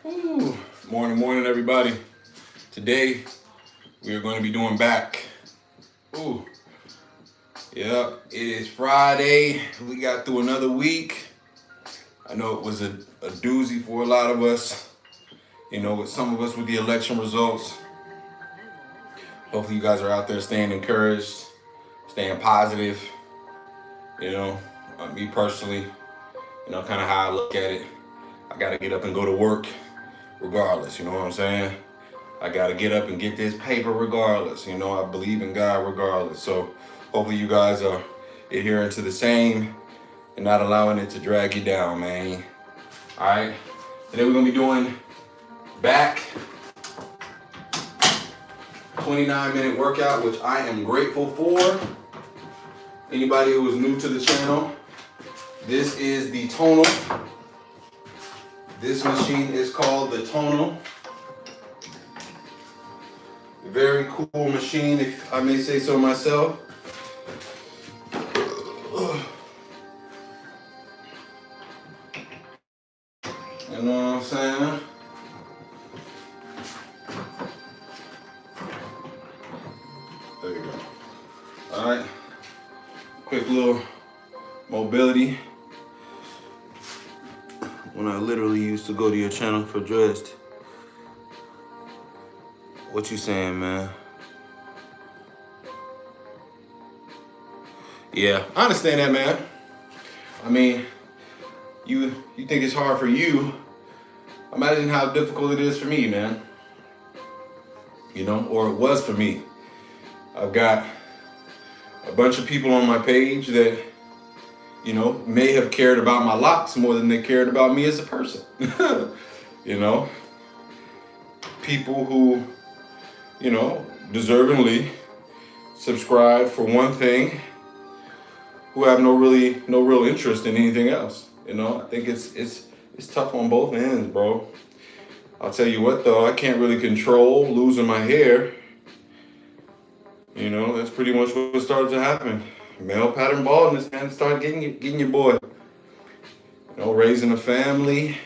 Ooh, morning, everybody. Today we are going to be doing back. Ooh, yep, it is Friday. We got through another week. I know it was a doozy for a lot of us. You know, with some of us with the election results. Hopefully, you guys are out there staying encouraged, staying positive. You know, me personally, kind of how I look at it. I got to get up and go to work regardless. You know what I'm saying? I gotta get up and get this paper regardless. I believe in God regardless. So hopefully you guys are adhering to the same and not allowing it to drag you down, man. Alright. Today we're gonna be doing back 29-minute workout, which I am grateful for. Anybody who is new to the channel, this is the Tonal. This machine is called the Tonal. Very cool machine, if I may say so myself. You know what I'm saying? There you go. Alright. Quick little mobility. When I literally used to go to your channel for dressed. What you saying, man? Yeah, I understand that, man. I mean, you think it's hard for you. Imagine how difficult it is for me, man. Or it was for me. I've got a bunch of people on my page that, may have cared about my locks more than they cared about me as a person. People who, deservingly subscribe for one thing, who have no real interest in anything else. I think it's tough on both ends, bro. I'll tell you what though, I can't really control losing my hair. That's pretty much what started to happen. Male pattern baldness, man, start getting your boy. Raising a family.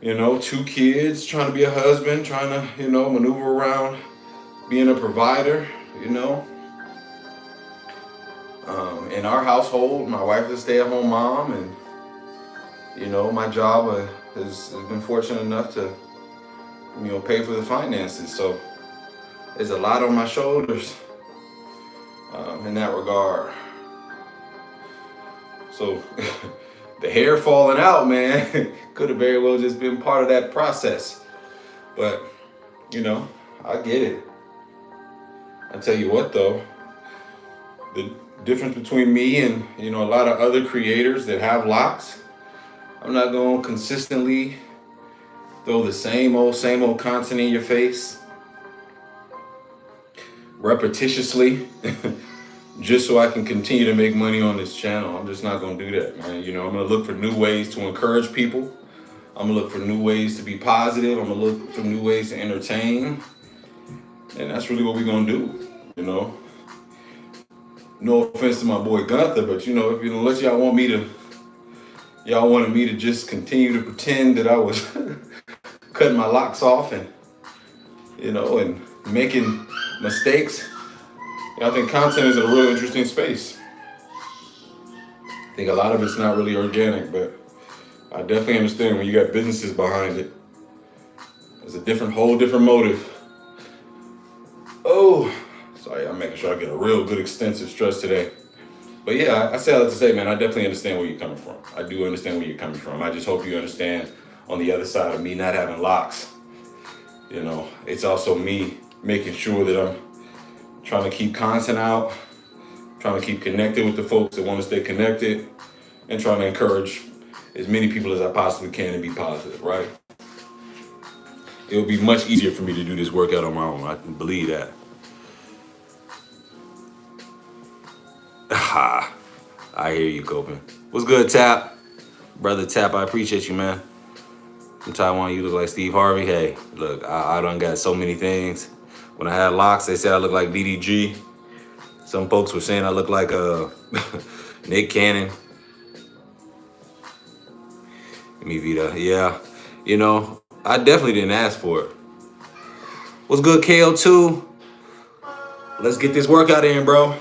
2 kids, trying to be a husband, trying to, maneuver around being a provider, In our household, my wife is a stay-at-home mom, and, my job has been fortunate enough to, pay for the finances. So there's a lot on my shoulders in that regard. So the hair falling out, man, could have very well just been part of that process. But, I get it. I tell you what though, the difference between me and, a lot of other creators that have locks, I'm not going to consistently throw the same old content in your face repetitiously just so I can continue to make money on this channel. I'm just not going to do that, man. I'm going to look for new ways to encourage people. I'm going to look for new ways to be positive. I'm going to look for new ways to entertain. And that's really what we're going to do, No offense to my boy Gunther, but unless y'all wanted me to just continue to pretend that I was cutting my locks off and making mistakes. I think content is a real interesting space. I think a lot of it's not really organic, but I definitely understand when you got businesses behind it. There's a whole different motive. Oh, sorry, I'm making sure I get a real good extensive stretch today. But yeah, I say all that to say, man, I definitely understand where you're coming from. I do understand where you're coming from. I just hope you understand on the other side of me not having locks. It's also me making sure that I'm trying to keep content out, trying to keep connected with the folks that want to stay connected, and trying to encourage as many people as I possibly can to be positive, right? It would be much easier for me to do this workout on my own. I can believe that. Ha! I hear you, Coping. What's good, Tap? Brother Tap, I appreciate you, man. From Taiwan, you look like Steve Harvey. Hey, look, I done got so many things. When I had locks, they said I look like DDG. Some folks were saying I look like Nick Cannon. Me Vita, yeah. You know, I definitely didn't ask for it. What's good, KO2? Let's get this workout in, bro.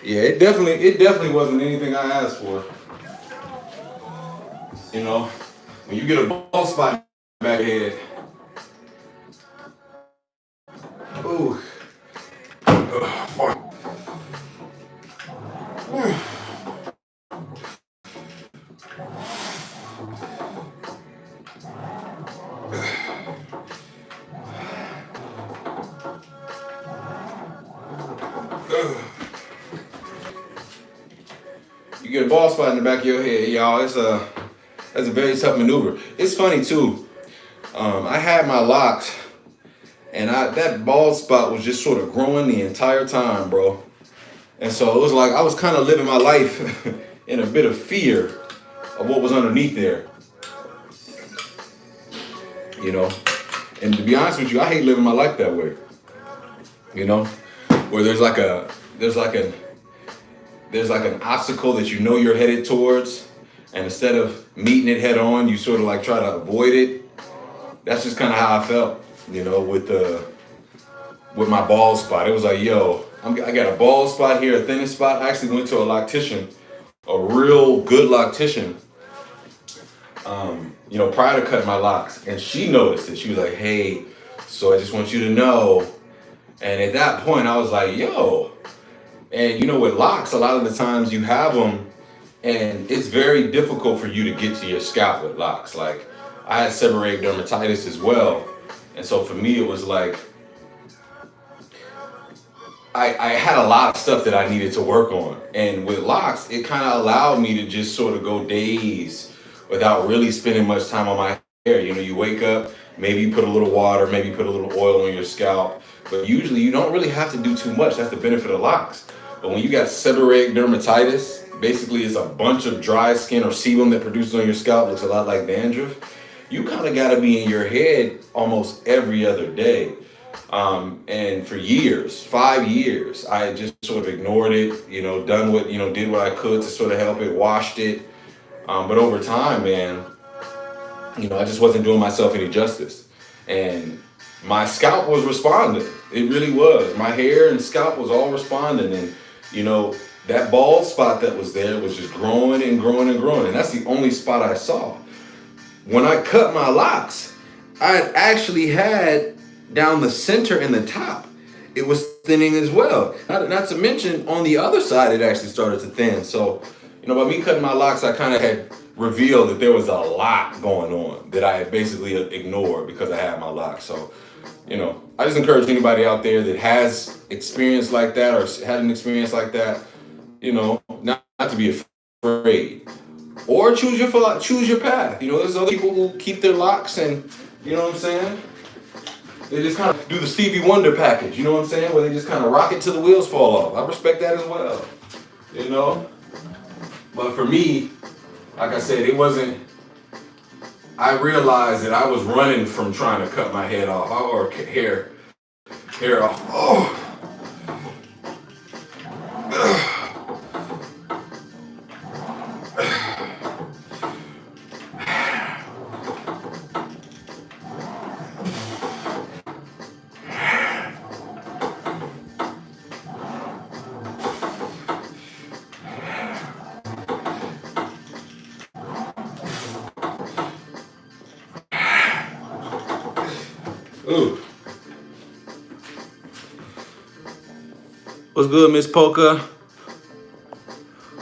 Yeah, it definitely wasn't anything I asked for. You know, when you get a ball spot in the back of your head, ooh. You get a ball spot in the back of your head, y'all. That's a very tough maneuver. It's funny too. I had my locks, and that bald spot was just sort of growing the entire time, bro. And so it was like I was kind of living my life in a bit of fear of what was underneath there, you know. And to be honest with you, I hate living my life that way, you know, where there's like an obstacle that you know you're headed towards, and instead of meeting it head on, you sort of like try to avoid it. That's just kind of how I felt, you know, with my bald spot. It was like, yo, I got a bald spot here, a thinnest spot. I actually went to a loctician, a real good loctician, you know, prior to cutting my locks. And she noticed it. She was like, hey, so I just want you to know. And at that point, I was like, yo. And you know, with locks, a lot of the times you have them, and it's very difficult for you to get to your scalp with locks. Like, I had seborrheic dermatitis as well. And so for me, it was like, I had a lot of stuff that I needed to work on. And with locks, it kind of allowed me to just sort of go days without really spending much time on my hair. You know, you wake up, maybe you put a little water, maybe you put a little oil on your scalp. But usually you don't really have to do too much. That's the benefit of locks. But when you got seborrheic dermatitis, basically it's a bunch of dry skin or sebum that produces on your scalp, looks a lot like dandruff. You kind of got to be in your head almost every other day. And for years, 5 years, I just sort of ignored it, you know, did what I could to sort of help it, washed it. But over time, man, you know, I just wasn't doing myself any justice. And my scalp was responding. It really was. My hair and scalp was all responding. And, you know, that bald spot that was there was just growing and growing and growing. And that's the only spot I saw. When I cut my locks, I actually had down the center and the top, it was thinning as well. Not to mention on the other side, it actually started to thin. So, you know, by me cutting my locks, I kind of had revealed that there was a lot going on that I had basically ignored because I had my locks. So, you know, I just encourage anybody out there that has experience like that or had an experience like that, you know, not to be afraid. Or choose your path. You know, there's other people who keep their locks and, you know what I'm saying? They just kind of do the Stevie Wonder package, you know what I'm saying? Where they just kind of rock it till the wheels fall off. I respect that as well, you know? But for me, like I said, it wasn't, I realized that I was running from trying to cut my head off or hair off. Oh. Ooh. What's good, Miss Polka?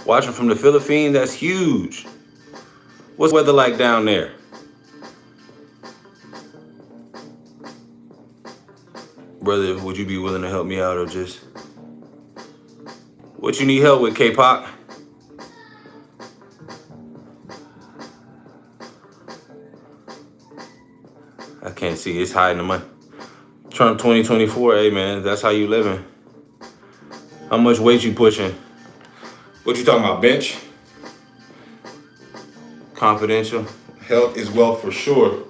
Watching from the Philippines, that's huge. What's the weather like down there? Brother, would you be willing to help me out or just... What you need help with, K-Pop? I can't see, it's hiding the money. Trump 2024, hey man, that's how you living. How much weight you pushing? What you talking about, bench? Confidential. Health is wealth for sure.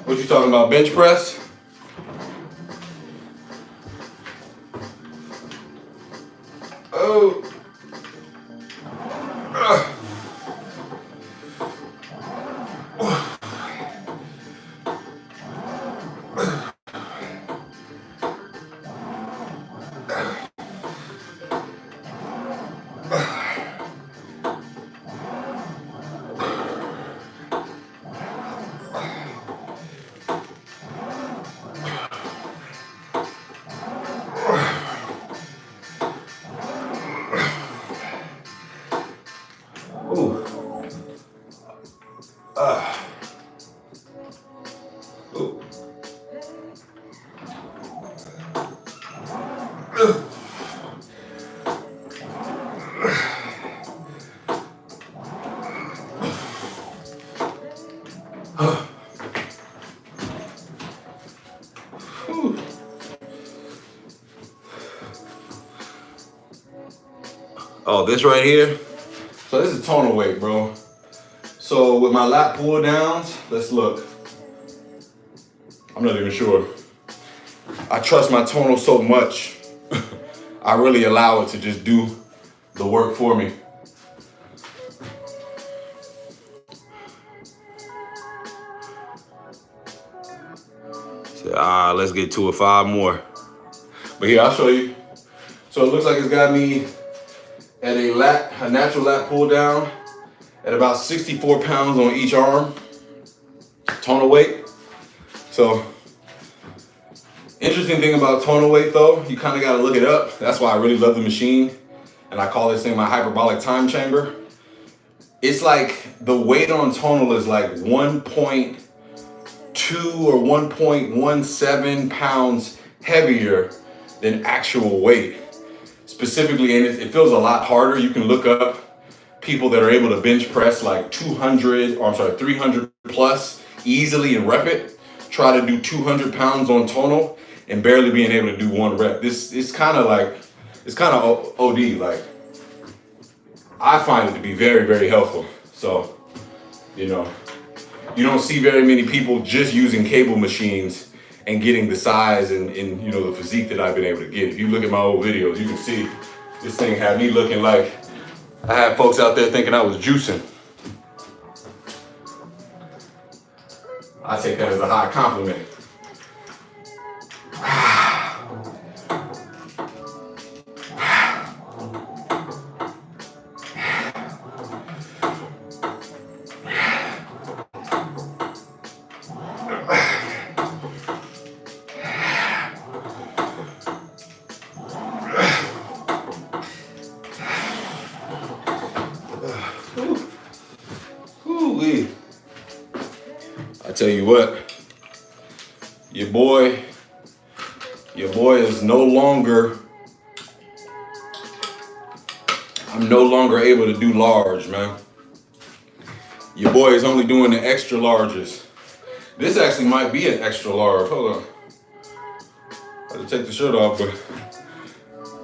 What you talking about, bench press? Oh. this right here. So this is tonal weight, bro. So with my lat pull downs, let's look. I'm not even sure. I trust my tonal so much. I really allow it to just do the work for me. So, let's get to it, 5 more. But here, I'll show you. So it looks like it's got me at a natural lat pull down at about 64 pounds on each arm, tonal weight. So, interesting thing about tonal weight though, you kind of got to look it up. That's why I really love the machine. And I call this thing my hyperbolic time chamber. It's like the weight on tonal is like 1.2 or 1.17 pounds heavier than actual weight. Specifically, and it feels a lot harder. You can look up people that are able to bench press like 300 plus easily and rep it. Try to do 200 pounds on tonal and barely being able to do 1 rep. This is kind of like, it's kind of OD. Like, I find it to be very, very helpful. So, you know, you don't see very many people just using cable machines and getting the size and you know, the physique that I've been able to get. If you look at my old videos, you can see this thing had me looking like, I had folks out there thinking I was juicing. I take that as a high compliment. I tell you what, your boy is no longer, I'm no longer able to do large, man. Your boy is only doing the extra larges. This actually might be an extra large. Hold on. I had to take the shirt off, but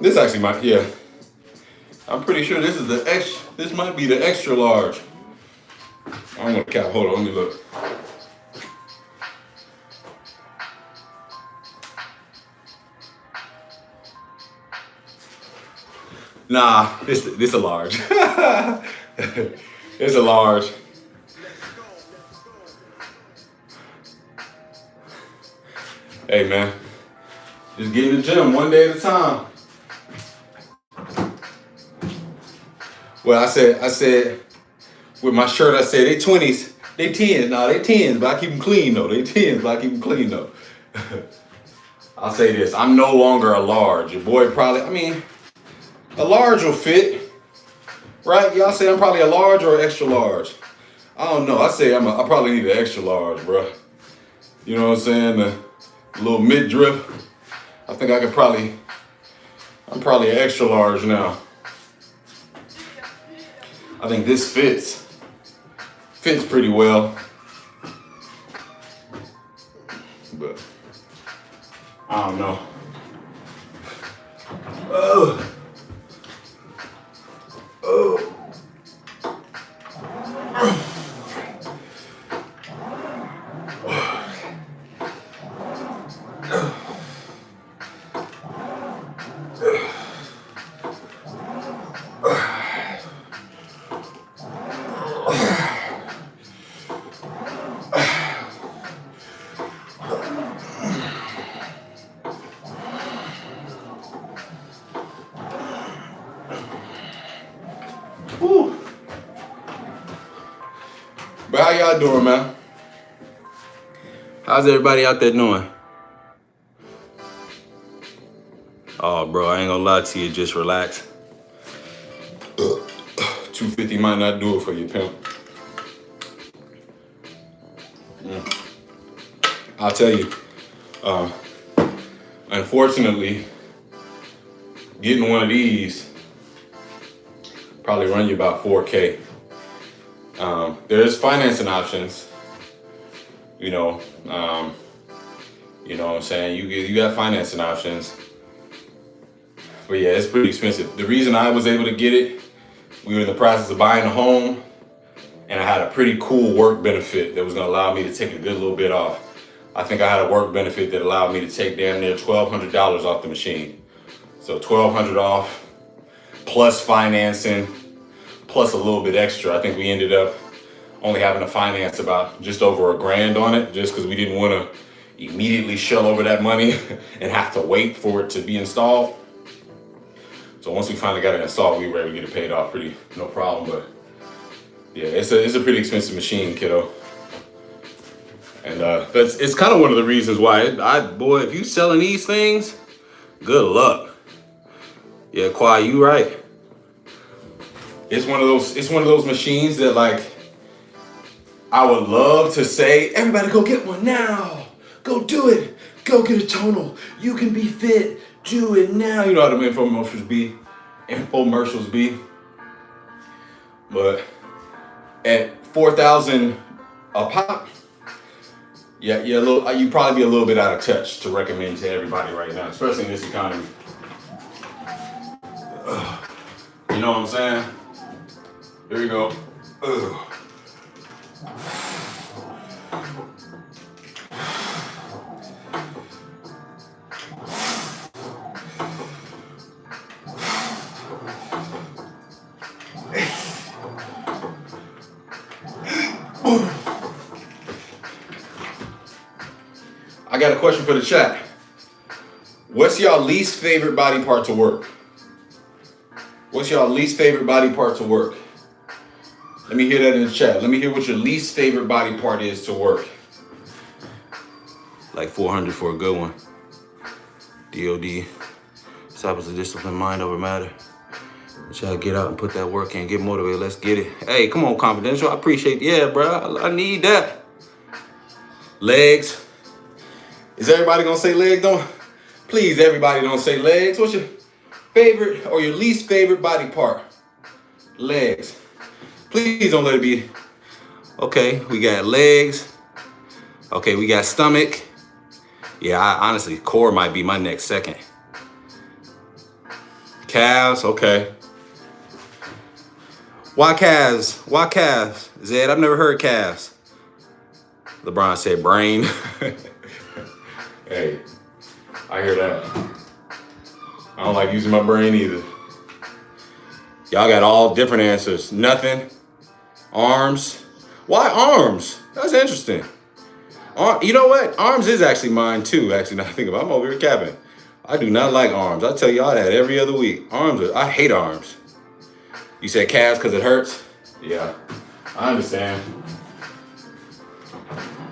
this actually might, yeah. I'm pretty sure this is this might be the extra large. I don't want to cap, hold on, let me look. Nah, this a large. It's a large. Hey man, just get in the gym one day at a time. Well, I said, with my shirt, I said they 20s, they 10s. Nah, they 10s, but I keep them clean though. They 10s, but I keep them clean though. I'll say this, I'm no longer a large. Your boy probably, I mean, a large will fit, right? Y'all say I'm probably a large or an extra large. I don't know. I say I probably need an extra large, bro. You know what I'm saying? A little midriff. I think I'm probably an extra large now. I think this fits pretty well. But I don't know. Oh. Oh. Whew. But how y'all doing, man? How's everybody out there doing? Oh, bro, I ain't gonna lie to you, just relax. 250 might not do it for you, pimp. I'll tell you, unfortunately, getting one of these probably run you about 4K. There's financing options, you know what I'm saying? You got financing options. But yeah, it's pretty expensive. The reason I was able to get it we were in the process of buying a home, and I had a pretty cool work benefit that was gonna allow me to take a good little bit off. I think I had a work benefit that allowed me to take damn near $1,200 off the machine. So $1,200 off, plus financing, plus a little bit extra. I think we ended up only having to finance about just over $1,000 on it, just because we didn't want to immediately shell over that money and have to wait for it to be installed. So once we finally got it installed, we were able to get it paid off pretty no problem. But yeah, it's a pretty expensive machine, kiddo. And it's kind of one of the reasons why boy, if you selling these things, good luck. Yeah, Kwai, you right. It's one of those machines that, like, I would love to say, everybody go get one now. Go do it. Go get a Tonal. You can be fit. Do it now. You know how the infomercials be. But at $4,000 a pop, yeah, you probably be a little bit out of touch to recommend to everybody right now, especially in this economy. You know what I'm saying? Here we go. I got a question for the chat. What's y'all least favorite body part to work? What's y'all least favorite body part to work? Let me hear that in the chat. Let me hear what your least favorite body part is to work. Like 400 for a good one. DOD. Disciples of discipline, mind over matter. Try to get out and put that work in. Get motivated. Let's get it. Hey, come on, Confidential. I appreciate it. Yeah, bro. I need that. Legs. Is everybody going to say legs? Please, everybody don't say legs. What's your favorite or your least favorite body part? Legs. Please don't let it be. Okay, we got legs. Okay, we got stomach. Yeah, honestly, core might be my next second. Calves, okay. Why calves? Why calves? Zed, I've never heard calves. LeBron said brain. Hey, I hear that. I don't like using my brain either. Y'all got all different answers. Nothing. Arms. Why arms? That's interesting. You know what? Arms is actually mine too. Actually, now I think about it, I'm over here capping. I do not like arms. I tell y'all that every other week. I hate arms. You said calves because it hurts? Yeah, I understand.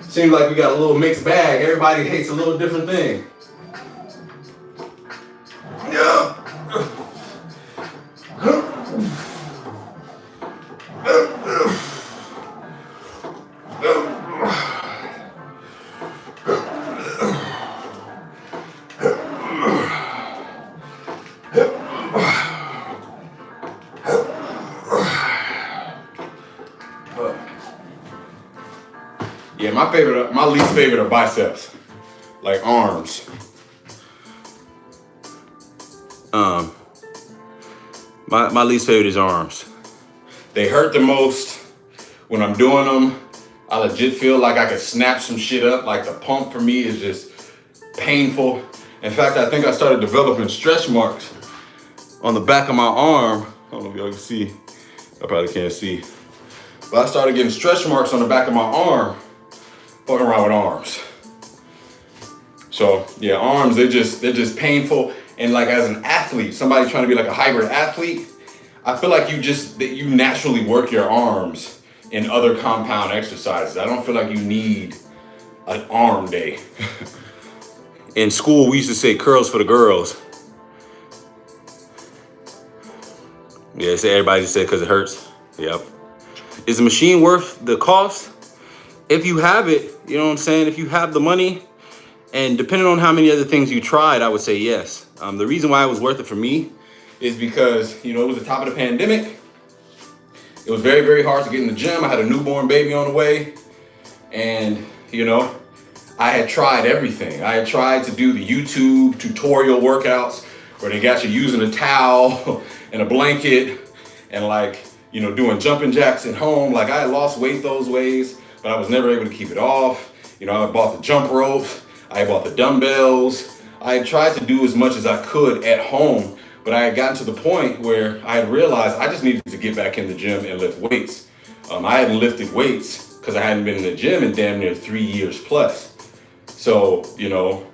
Seems like we got a little mixed bag. Everybody hates a little different thing. Yeah. Yeah, my least favorite are biceps, like arms. My least favorite is arms. They hurt the most when I'm doing them. I legit feel like I could snap some shit up. Like the pump for me is just painful. In fact, I think I started developing stretch marks on the back of my arm. I don't know if y'all can see. I probably can't see. But I started getting stretch marks on the back of my arm. Fucking around with arms. So yeah, arms, they're just painful. And like as an athlete, somebody trying to be like a hybrid athlete, I feel like you naturally work your arms in other compound exercises. I don't feel like you need an arm day. In school, we used to say curls for the girls. Yeah, so everybody just said because it hurts. Yep. Is the machine worth the cost? If you have it, you know what I'm saying? If you have the money, and depending on how many other things you tried, I would say yes. The reason why it was worth it for me is because, it was the top of the pandemic. It was very, very hard to get in the gym. I had a newborn baby on the way. And, I had tried everything. I had tried to do the YouTube tutorial workouts where they got you using a towel and a blanket and like, you know, doing jumping jacks at home. Like I had lost weight those ways, but I was never able to keep it off. You know, I bought the jump ropes, I bought the dumbbells. I had tried to do as much as I could at home, but I had gotten to the point where I had realized I just needed to get back in the gym and lift weights. I hadn't lifted weights because I hadn't been in the gym in damn near 3 years plus. So, you know,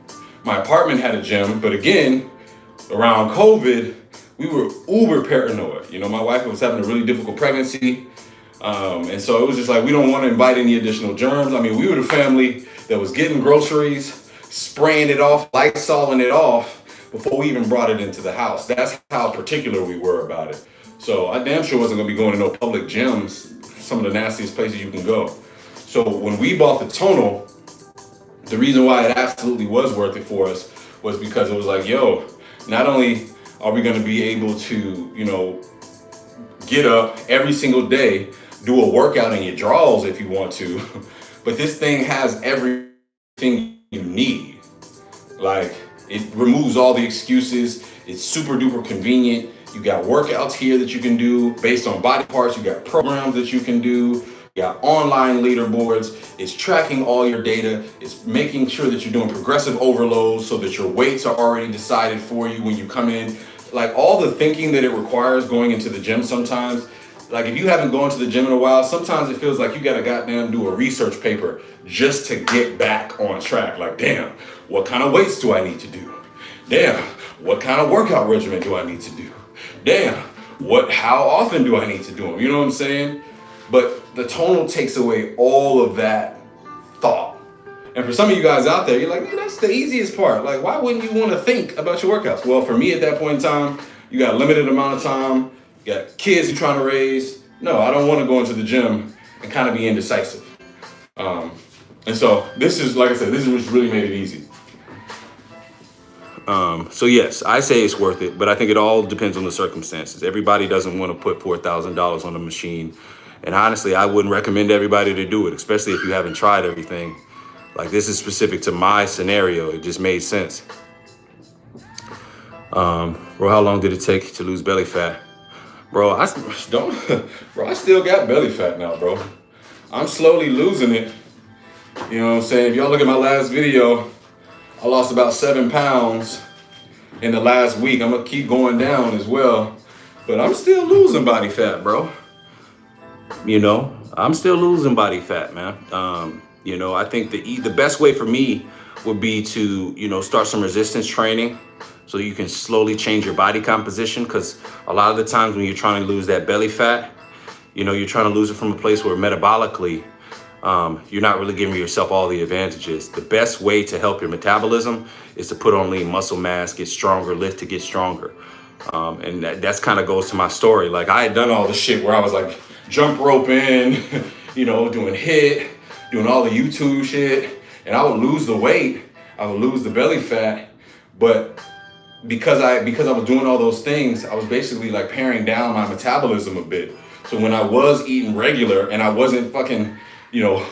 my apartment had a gym, but again, around COVID, we were uber paranoid. You know, my wife was having a really difficult pregnancy. And so it was just like, we don't want to invite any additional germs. I mean, we were the family that was getting groceries, spraying it off, Lysoling it off before we even brought it into the house. That's how particular we were about it. So I damn sure wasn't gonna be going to no public gyms, some of the nastiest places you can go. So when we bought the Tonal, the reason why it absolutely was worth it for us was because it was like, yo, not only are we gonna be able to, you know, get up every single day, do a workout in your drawers if you want to, but this thing has everything you need. Like, it removes all the excuses. It's super duper convenient. You got workouts here that you can do based on body parts. You got programs that you can do. You got online leaderboards. It's tracking all your data. It's making sure that you're doing progressive overloads so that your weights are already decided for you when you come in. Like all the thinking that it requires going into the gym sometimes. Like if you haven't gone to the gym in a while, sometimes it feels like you gotta goddamn do a research paper just to get back on track. Like, damn, what kind of weights do I need to do? Damn, what kind of workout regimen do I need to do? Damn, how often do I need to do them? You know what I'm saying? But the Tonal takes away all of that thought. And for some of you guys out there, you're like, man, that's the easiest part. Like, why wouldn't you want to think about your workouts? Well, for me at that point in time, you got a limited amount of time. You got kids you're trying to raise. No, I don't want to go into the gym and kind of be indecisive. And so this is, like I said, this is what's really made it easy. So yes, I say it's worth it, but I think it all depends on the circumstances. Everybody doesn't want to put $4,000 on a machine. And honestly, I wouldn't recommend everybody to do it, especially if you haven't tried everything. Like this is specific to my scenario. It just made sense. Bro, how long did it take to lose belly fat? Bro, I still got belly fat now, bro. I'm slowly losing it. You know what I'm saying? If y'all look at my last video, I lost about 7 pounds in the last week. I'm gonna keep going down as well, but I'm still losing body fat, bro. You know, I'm still losing body fat, man. You know, I think the best way for me would be to, you know, start some resistance training so you can slowly change your body composition. Because a lot of the times when you're trying to lose that belly fat, you know, you're trying to lose it from a place where metabolically, you're not really giving yourself all the advantages. The best way to help your metabolism is to put on lean muscle mass, get stronger, lift to get stronger. And that's kind of goes to my story. Like I had done all the shit where I was like jump roping, you know, doing HIIT, doing all the YouTube shit, and I would lose the weight, I would lose the belly fat, but because I was doing all those things, I was basically like paring down my metabolism a bit. So when I was eating regular and I wasn't fucking, you know,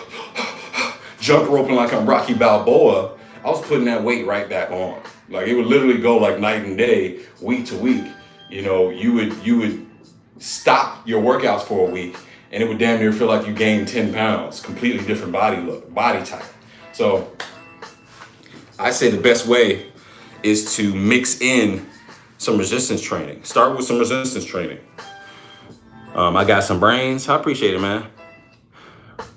jump roping like I'm Rocky Balboa, I was putting that weight right back on. Like it would literally go like night and day, week to week. You know, you would stop your workouts for a week and it would damn near feel like you gained 10 pounds, completely different body look, body type. So I say the best way is to mix in some resistance training. Start with some resistance training. I got some brains. I appreciate it, man.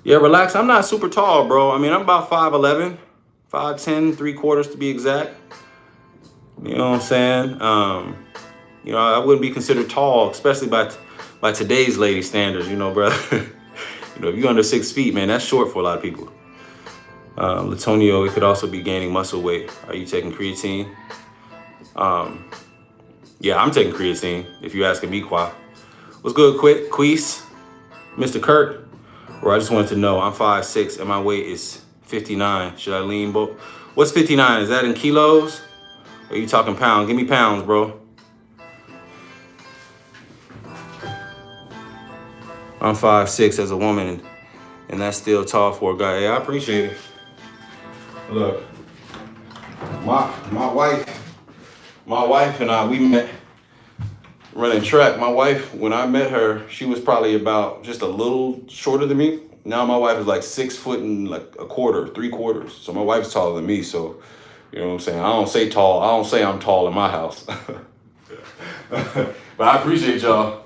Yeah, relax. I'm not super tall, bro. I mean, I'm about 5'11", 5'10", 3/4 to be exact. You know what I'm saying? You know, I wouldn't be considered tall, especially by today's lady standards, you know, brother. You know, if you're under 6 feet, man, that's short for a lot of people. Latonio, it could also be gaining muscle weight. Are you taking creatine? Yeah, I'm taking creatine, if you're asking me, Qua. What's good, Queese? Mr. Kurt? Or I just wanted to know, I'm 5'6" and my weight is 59. Should I lean both? What's 59? Is that in kilos? Or are you talking pounds? Give me pounds, bro. I'm 5'6" as a woman, and that's still tall for a guy. Hey, I appreciate it. Look, my wife and I, we met running track. My wife, when I met her, she was probably about just a little shorter than me. Now my wife is like 6 foot and like a quarter, 3/4. So my wife's taller than me. So, you know what I'm saying? I don't say tall. I don't say I'm tall in my house. But I appreciate y'all.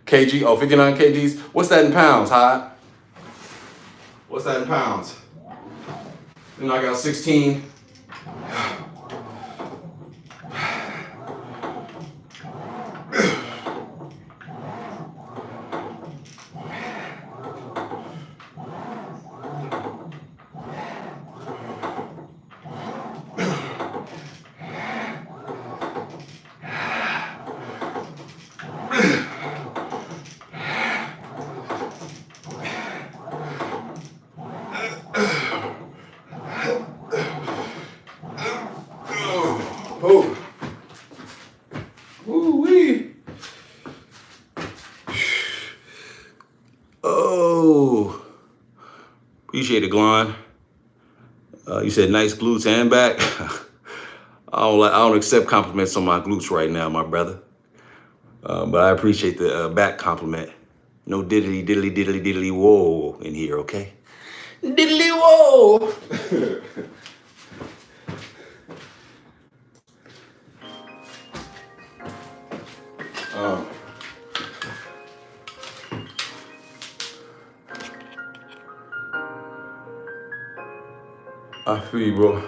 KG, oh, 59 kgs. What's that in pounds, Hot? What's that in pounds? Then I got 16. Oh. Woo-wee. Oh. Appreciate it, Glon. You said nice glutes and back. I don't accept compliments on my glutes right now, my brother. But I appreciate the back compliment. No diddly diddly diddly diddly whoa in here, okay? Diddly whoa. I feel you, bro.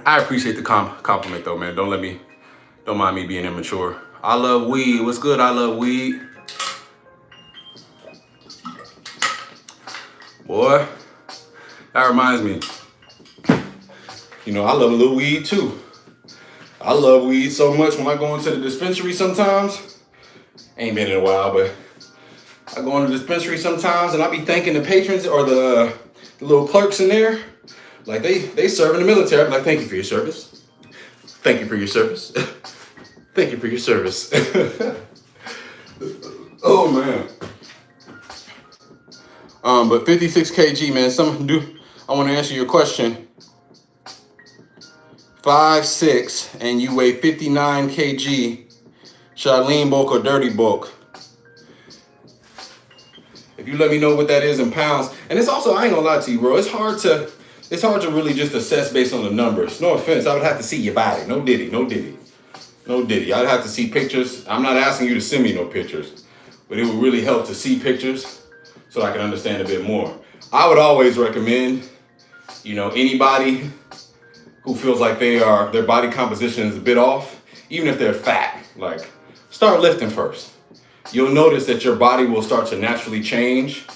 I appreciate the compliment though, man. Don't mind me being immature. I love weed. What's good? I love weed. Boy, that reminds me. You know, I love a little weed too. I love weed so much when I go into the dispensary sometimes. Ain't been in a while, but I go into the dispensary sometimes and I be thanking the patrons or the little clerks in there. Like they serve in the military. I'm like, thank you for your service. Thank you for your service. Thank you for your service. Oh man. But 56 kg, man. I want to answer your question. 5'6" and you weigh 59 kg. Should I lean bulk or dirty bulk? If you let me know what that is in pounds, and it's also, I ain't gonna lie to you, bro. It's hard to really just assess based on the numbers. No offense, I would have to see your body. No diddy. I'd have to see pictures. I'm not asking you to send me no pictures, but it would really help to see pictures so I can understand a bit more. I would always recommend, you know, anybody who feels like their body composition is a bit off, even if they're fat, like start lifting first. You'll notice that your body will start to naturally change.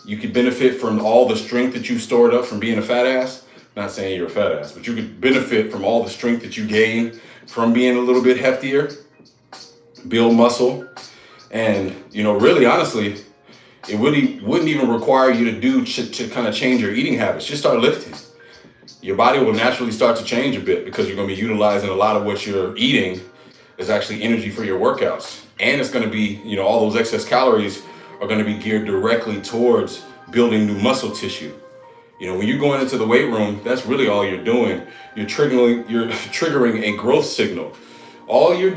You could benefit from all the strength that you've stored up from being a fat ass. Not saying you're a fat ass, but you could benefit from all the strength that you gain from being a little bit heftier, build muscle. And, you know, really, honestly, it really wouldn't even require you to kind of change your eating habits. Just start lifting. Your body will naturally start to change a bit because you're going to be utilizing a lot of what you're eating is actually energy for your workouts. And it's going to be, you know, all those excess calories are going to be geared directly towards building new muscle tissue. You know, when you're going into the weight room, that's really all you're doing. You're triggering a growth signal. All we're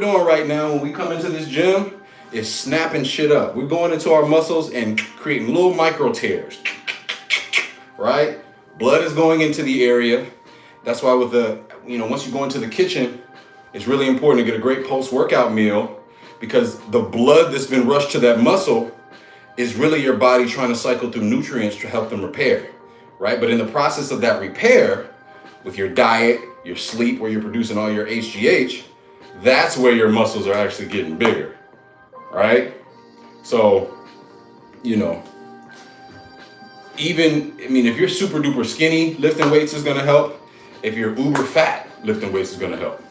doing right now when we come into this gym is snapping shit up. We're going into our muscles and creating little micro tears, right? Blood is going into the area. That's why once you go into the kitchen, it's really important to get a great post-workout meal because the blood that's been rushed to that muscle is really your body trying to cycle through nutrients to help them repair, right? But in the process of that repair, with your diet, your sleep, where you're producing all your HGH, that's where your muscles are actually getting bigger, right? So, you know, if you're super duper skinny, lifting weights is gonna help. If you're uber fat, lifting weights is gonna help.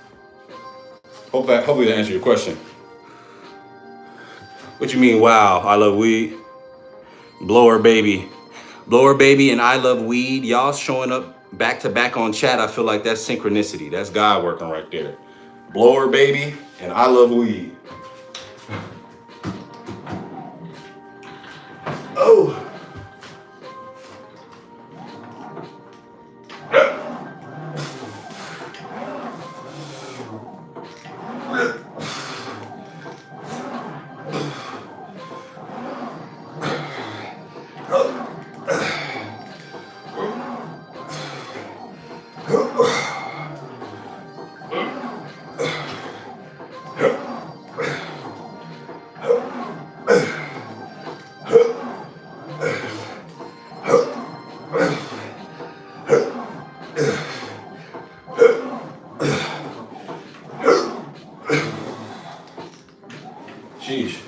Hopefully that answers your question. What you mean, wow, I love weed? Blower baby and I love weed. Y'all showing up back to back on chat. I feel like that's synchronicity. That's God working right there. Blower baby and I love weed. Oh. Sheesh.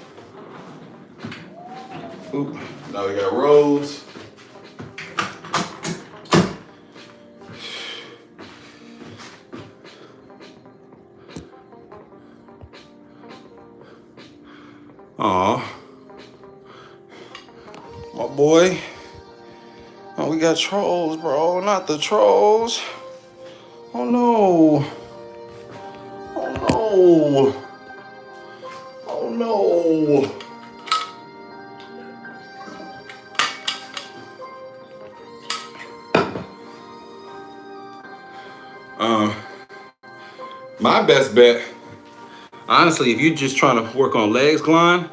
Oop. Now we got rows. Aw. My boy. Oh, we got trolls, bro. Not the trolls. Oh no. Oh no. Oh no. My best bet, honestly, if you're just trying to work on legs glide,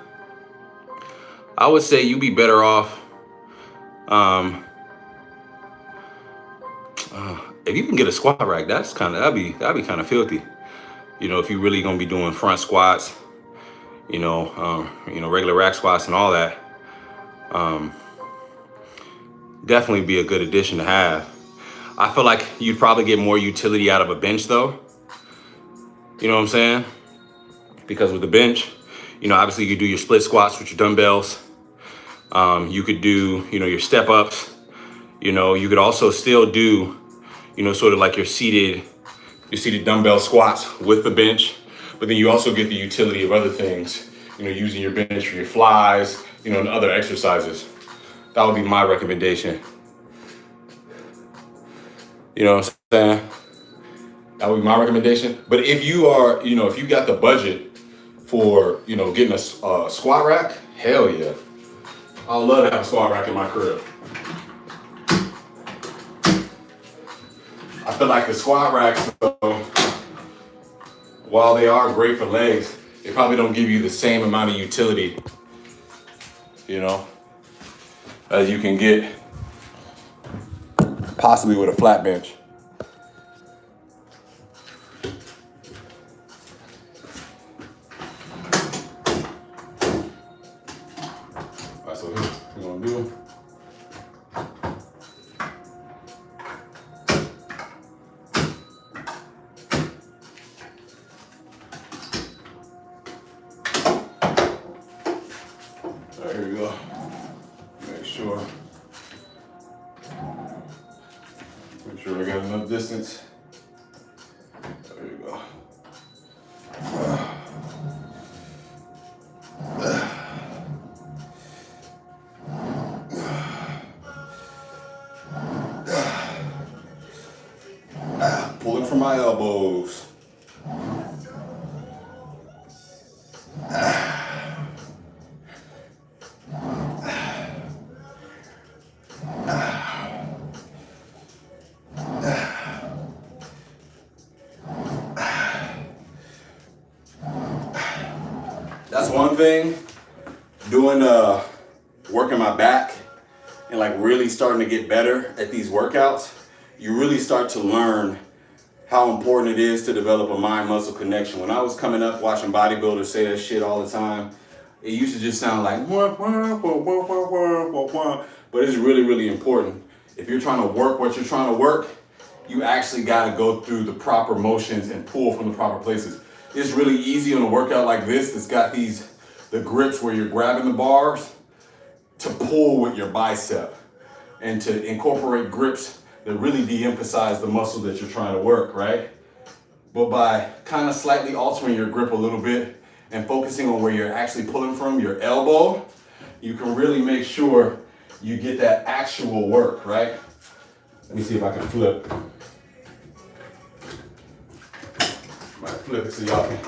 I would say you'd be better off if you can get a squat rack. That'd be kind of filthy. You know, if you're really gonna be doing front squats, regular rack squats and all that, definitely be a good addition to have. I feel like you'd probably get more utility out of a bench though. You know what I'm saying? Because with the bench, obviously you do your split squats with your dumbbells. You could do, your step ups. You could also still do, sort of like your seated dumbbell squats with the bench. But then you also get the utility of other things, using your bench for your flies, and other exercises. That would be my recommendation. You know what I'm saying? That would be my recommendation. But if you are, if you got the budget for, getting a squat rack, hell yeah. I would love to have a squat rack in my crib. I feel like the squat racks, though, while they are great for legs, they probably don't give you the same amount of utility, as you can get possibly with a flat bench. All right, so here's what we're gonna do. All right, here we go. Make sure we got enough distance. There you go. Pulling from my elbows. That's one thing, doing working my back and like really starting to get better at these workouts, you really start to learn how important it is to develop a mind-muscle connection. When I was coming up watching bodybuilders say that shit all the time, it used to just sound like wah, wah, wah, wah, wah, wah, wah, wah. But it's really, really important. If you're trying to work what you're trying to work, you actually gotta go through the proper motions and pull from the proper places. It's really easy on a workout like this that's got the grips where you're grabbing the bars to pull with your bicep and to incorporate grips that really de-emphasize the muscle that you're trying to work, right? But by kind of slightly altering your grip a little bit and focusing on where you're actually pulling from, your elbow, you can really make sure you get that actual work, right? Let me see if I can flip. Might flip it so y'all can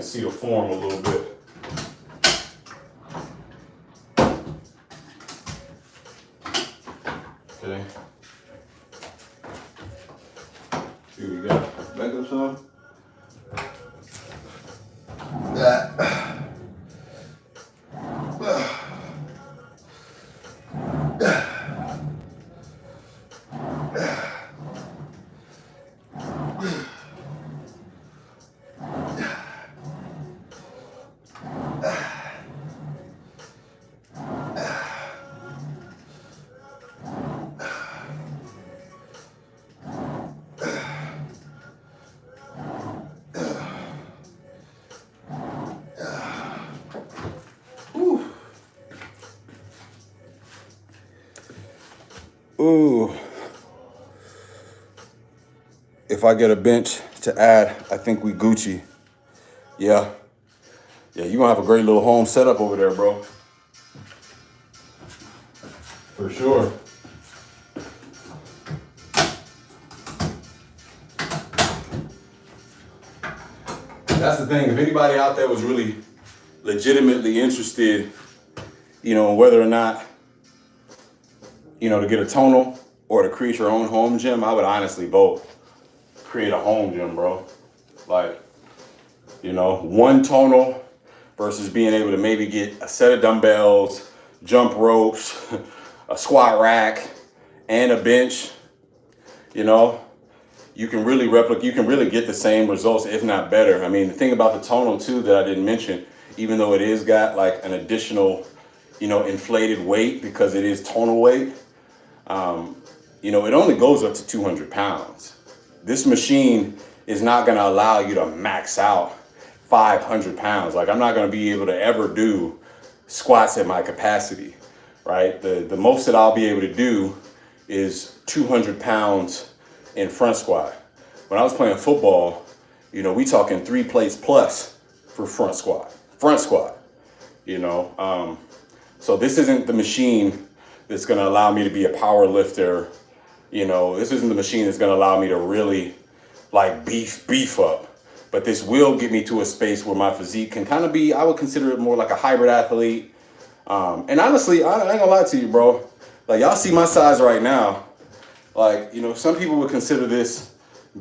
see the form a little bit. Okay. Here we go. Back up some. if I get a bench to add, I think we Gucci. Yeah. Yeah, you're gonna have a great little home setup over there, bro. For sure. That's the thing. If anybody out there was really legitimately interested, in whether or not, to get a tonal or to create your own home gym, I would honestly vote create a home gym, bro. Like, one tonal versus being able to maybe get a set of dumbbells, jump ropes, a squat rack, and a bench. You can really get the same results, if not better. I mean, the thing about the tonal too that I didn't mention, even though it is got like an additional, inflated weight because it is tonal weight, it only goes up to 200 pounds. This machine is not gonna allow you to max out 500 pounds. Like, I'm not gonna be able to ever do squats at my capacity, right? The most that I'll be able to do is 200 pounds in front squat. When I was playing football, we talking 3 plates plus for front squat. So this isn't the machine that's gonna allow me to be a power lifter. This isn't the machine that's gonna allow me to really like beef up. But this will get me to a space where my physique can kind of be, I would consider it more like a hybrid athlete. And honestly, I ain't gonna lie to you, bro. Like, y'all see my size right now. Like, some people would consider this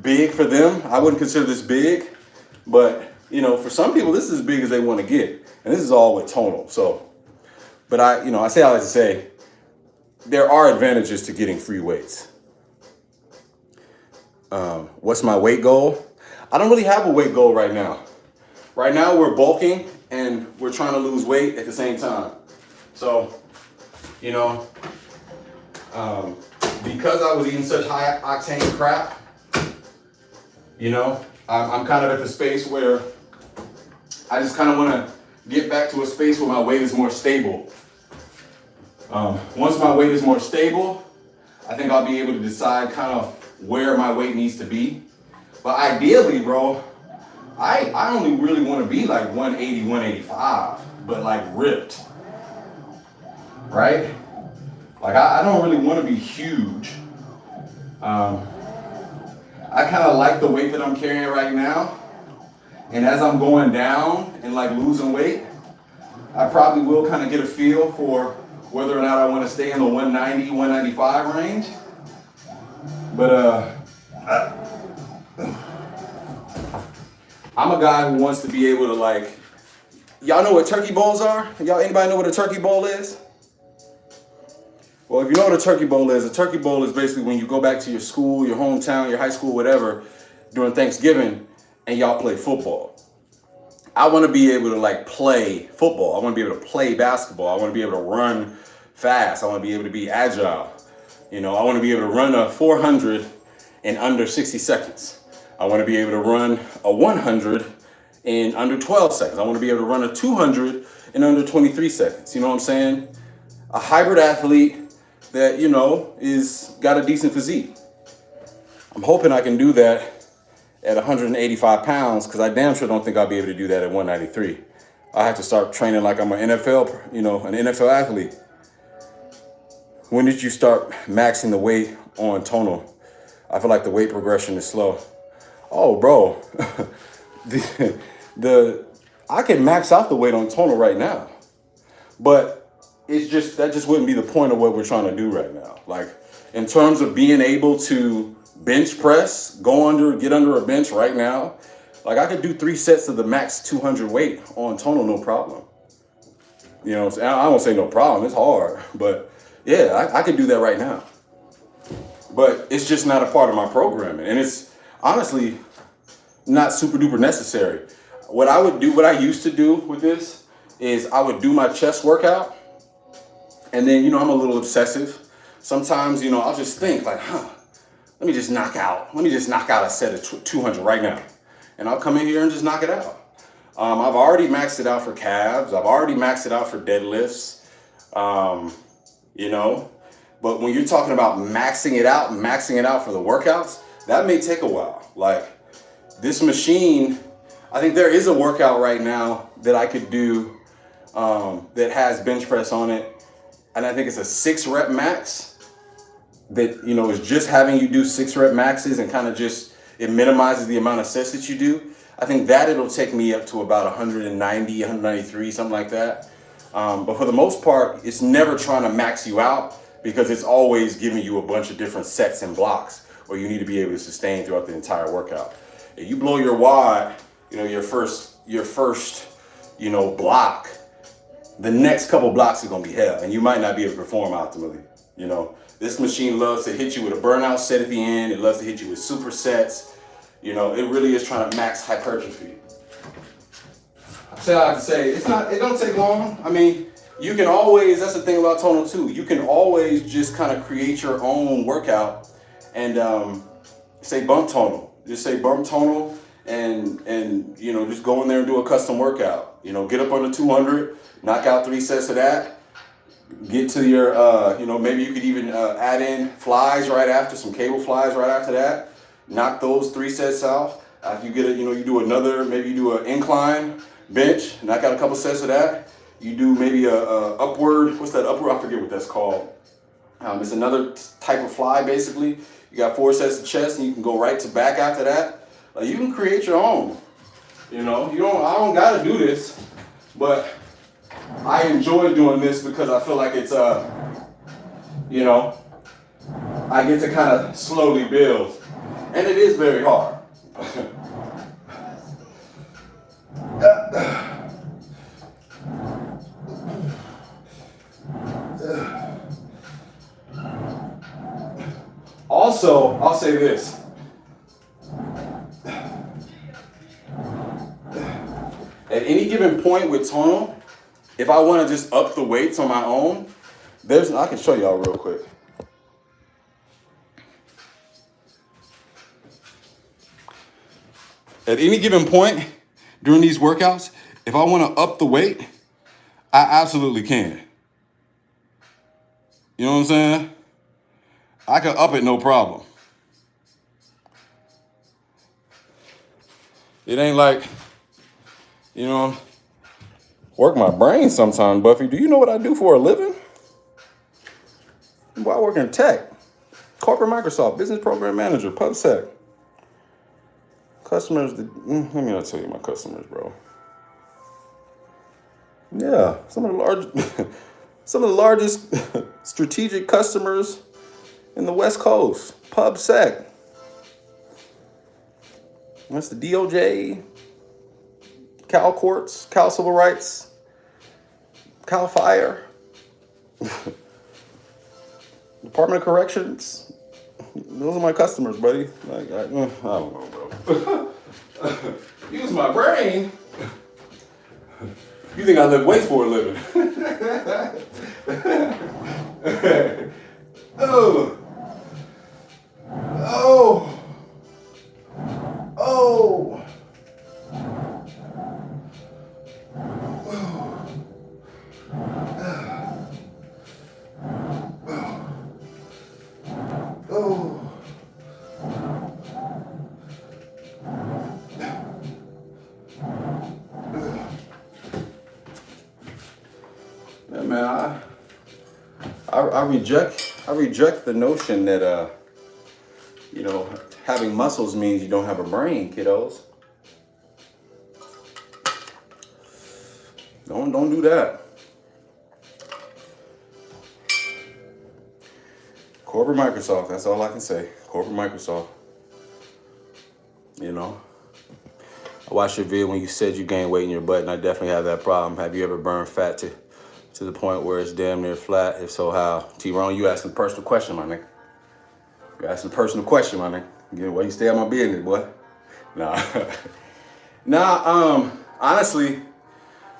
big for them. I wouldn't consider this big, but for some people, this is as big as they want to get. And this is all with tonal. So, but I like to say, there are advantages to getting free weights. What's my weight goal? I don't really have a weight goal right now. Right now, we're bulking and we're trying to lose weight at the same time. So, because I was eating such high octane crap, I'm kind of at the space where I just kind of want to get back to a space where my weight is more stable. Once my weight is more stable, I think I'll be able to decide kind of where my weight needs to be. But ideally, bro, I only really want to be like 180, 185, but like ripped, right? Like, I don't really want to be huge. I kind of like the weight that I'm carrying right now. And as I'm going down and like losing weight, I probably will kind of get a feel for whether or not I want to stay in the 190, 195 range. But I'm a guy who wants to be able to, like, y'all know what turkey bowls are? Anybody know what a turkey bowl is? Well, if you know what a turkey bowl is basically when you go back to your school, your hometown, your high school, whatever, during Thanksgiving, and y'all play football. I want to be able to like play football. I want to be able to play basketball. I want to be able to run fast. I want to be able to be agile. I want to be able to run a 400 in under 60 seconds. I want to be able to run a 100 in under 12 seconds. I want to be able to run a 200 in under 23 seconds. You know what I'm saying? A hybrid athlete that, is got a decent physique. I'm hoping I can do that at 185 pounds because I damn sure don't think I'll be able to do that at 193. I have to start training like I'm an NFL, an NFL athlete. When did you start maxing the weight on tonal? I feel like the weight progression is slow. Oh, bro, I can max out the weight on tonal right now, but that just wouldn't be the point of what we're trying to do right now. Like, in terms of being able to bench press, get under a bench right now, like I could do 3 sets of the max 200 weight on tonal, no problem. I won't say no problem, it's hard, but yeah, I could do that right now. But it's just not a part of my programming, and it's honestly not super duper necessary. What I used to do with this is I would do my chest workout, and then, I'm a little obsessive. Sometimes, I'll just think like, let me just knock out a set of 200 right now. And I'll come in here and just knock it out. I've already maxed it out for calves. I've already maxed it out for deadlifts. But when you're talking about maxing it out for the workouts, that may take a while. Like this machine, I think there is a workout right now that I could do that has bench press on it. And I think it's a 6 rep max that, you know, is just having you do 6 rep maxes and kind of just, it minimizes the amount of sets that you do. I think that it'll take me up to about 190, 193, something like that. But for the most part, it's never trying to max you out because it's always giving you a bunch of different sets and blocks where you need to be able to sustain throughout the entire workout. If you blow your wad, you know, your first, you know, block, the next couple blocks are gonna be hell and you might not be able to perform optimally. You know, this machine loves to hit you with a burnout set at the end. It loves to hit you with supersets. You know, it really is trying to max hypertrophy. So I have to say, it don't take long. I mean, you can always, that's the thing about Tonal too. You can always just kind of create your own workout and say bump Tonal. Just say bump Tonal and you know, just go in there and do a custom workout. You know, get up under 200, knock out 3 sets of that. Get to your, you know, maybe you could even add in flies right after, some cable flies right after that. Knock those 3 sets out. After you get it, you know, you do another, maybe you do an incline bench, knock out a couple sets of that. You do maybe a upward, what's that upward? I forget what that's called. It's another type of fly basically. You got 4 sets of chest and you can go right to back after that. You can create your own. You know, I don't gotta do this, but I enjoy doing this because I feel like it's, you know, I get to kind of slowly build. And it is very hard. Also, I'll say this. At any given point with Tonal, if I want to just up the weights on my own, I can show y'all real quick. At any given point during these workouts, if I want to up the weight, I absolutely can. You know what I'm saying? I can up it no problem. It ain't like, you know, work my brain sometimes, Buffy. Do you know what I do for a living? Well, I work in tech. Corporate Microsoft, business program manager, PubSec. Customers, let me not tell you my customers, bro. Yeah, some of the largest strategic customers in the West Coast. PubSec. That's the DOJ, Cal Courts, Cal Civil Rights, Cal Fire, Department of Corrections. Those are my customers, buddy. Like, I don't know, bro. Use my brain. You think I lift weights for a living? Oh. Oh. Oh. Oh. Yeah, man, I reject the notion that you know, having muscles means you don't have a brain, kiddos. Don't do that. Corporate Microsoft, that's all I can say. Corporate Microsoft. You know. I watched your video when you said you gained weight in your butt, and I definitely have that problem. Have you ever burned fat to the point where it's damn near flat? If so, how? T-Ron, you asking a personal question, my nigga. You asking a personal question, my nigga. Again, why you stay on my business, boy? Nah. Honestly,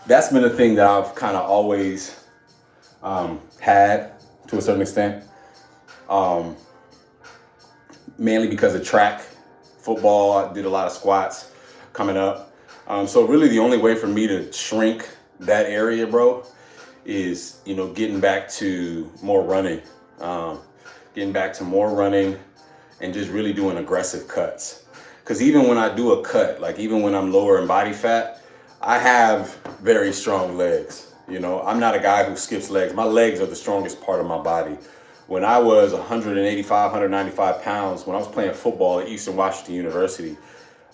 that's been a thing that I've kind of always had to a certain extent. Mainly because of track, football. I did a lot of squats coming up. So really the only way for me to shrink that area, bro, is, you know, getting back to more running. and just really doing aggressive cuts. Because even when I do a cut, like even when I'm lower in body fat, I have very strong legs. You know, I'm not a guy who skips legs. My legs are the strongest part of my body. When I was 185, 195 pounds, when I was playing football at Eastern Washington University,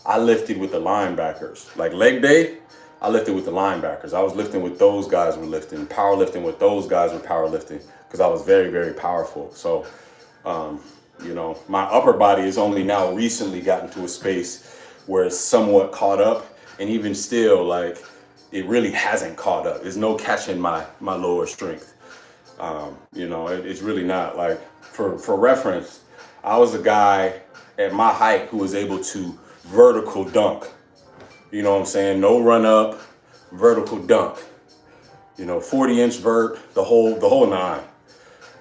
I lifted with the linebackers. Like leg day, I lifted with the linebackers. I was lifting with those guys were lifting, powerlifting with those guys were powerlifting, because I was very, very powerful. So, you know, my upper body has only now recently gotten to a space where it's somewhat caught up. And even still, like, it really hasn't caught up. There's no catching my lower strength. You know, it's really not. Like, for reference, I was a guy at my height who was able to vertical dunk. You know what I'm saying? No run up, vertical dunk. You know, 40-inch vert, the whole nine.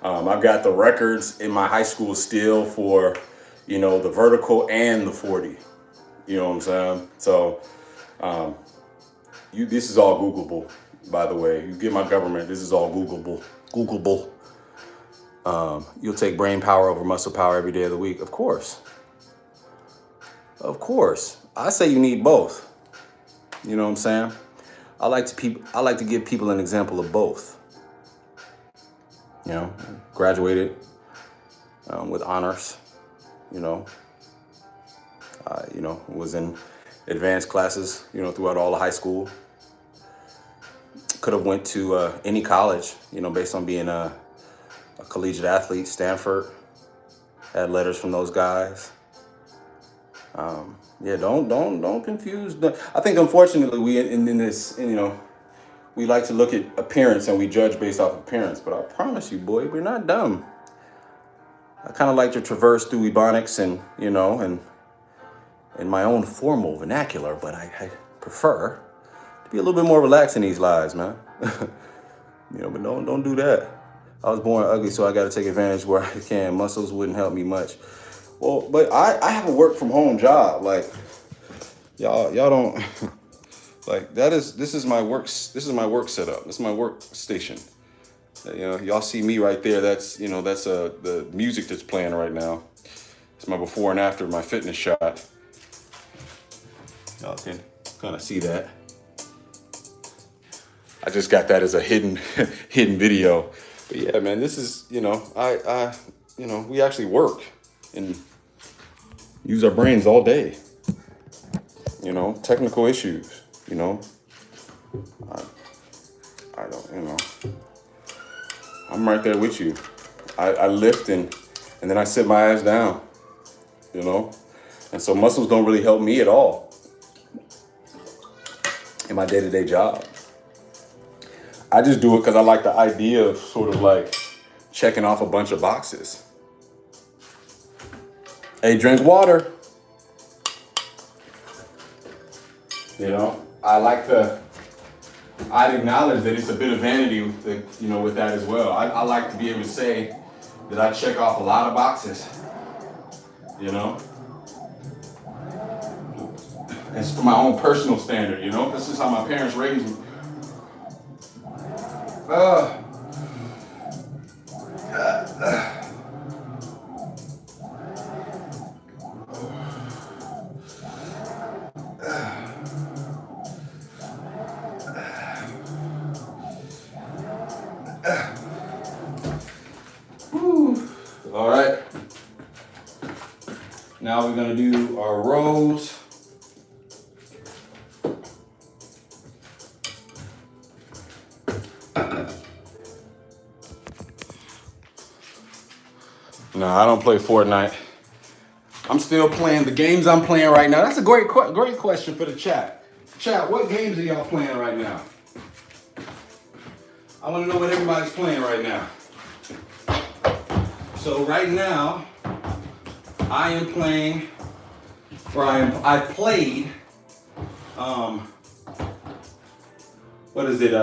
I've got the records in my high school still for, you know, the vertical and the 40. You know what I'm saying? So, this is all Googleable, by the way. You get my government, this is all Googleable. You'll take brain power over muscle power every day of the week. Of course. Of course. I say you need both. You know what I'm saying? I like to give people an example of both. You know, graduated with honors, you know, was in advanced classes, you know, throughout all of high school. Could have went to any college, you know, based on being a collegiate athlete. Stanford, had letters from those guys. Yeah, don't confuse. I think unfortunately we like to look at appearance and we judge based off appearance. But I promise you, boy, we're not dumb. I kind of like to traverse through ebonics and, you know, and in my own formal vernacular, but I prefer to be a little bit more relaxed in these lives, man. You know, but don't do that. I was born ugly, so I got to take advantage where I can. Muscles wouldn't help me much. Well, but I have a work from home job. Like y'all don't like this is my work setup. This is my workstation. You know, y'all see me right there. That's the music that's playing right now. It's my before and after my fitness shot. Y'all can kind of see that. I just got that as a hidden video. But yeah, man, this is, you know, we actually work and use our brains all day. You know, technical issues, you know. I don't, you know. I'm right there with you. I lift and then I sit my ass down, you know. And so muscles don't really help me at all in my day-to-day job. I just do it because I like the idea of sort of like checking off a bunch of boxes. Hey, drink water. You know, I'd acknowledge that it's a bit of vanity with that as well. I like to be able to say that I check off a lot of boxes, you know. It's for my own personal standard, you know. This is how my parents raised me. All right. Now we're gonna do our rows. No, I don't play Fortnite. I'm still playing the games I'm playing right now. That's a great question for the chat. Chat, what games are y'all playing right now? I want to know what everybody's playing right now. So right now, I am playing, I played, what is it,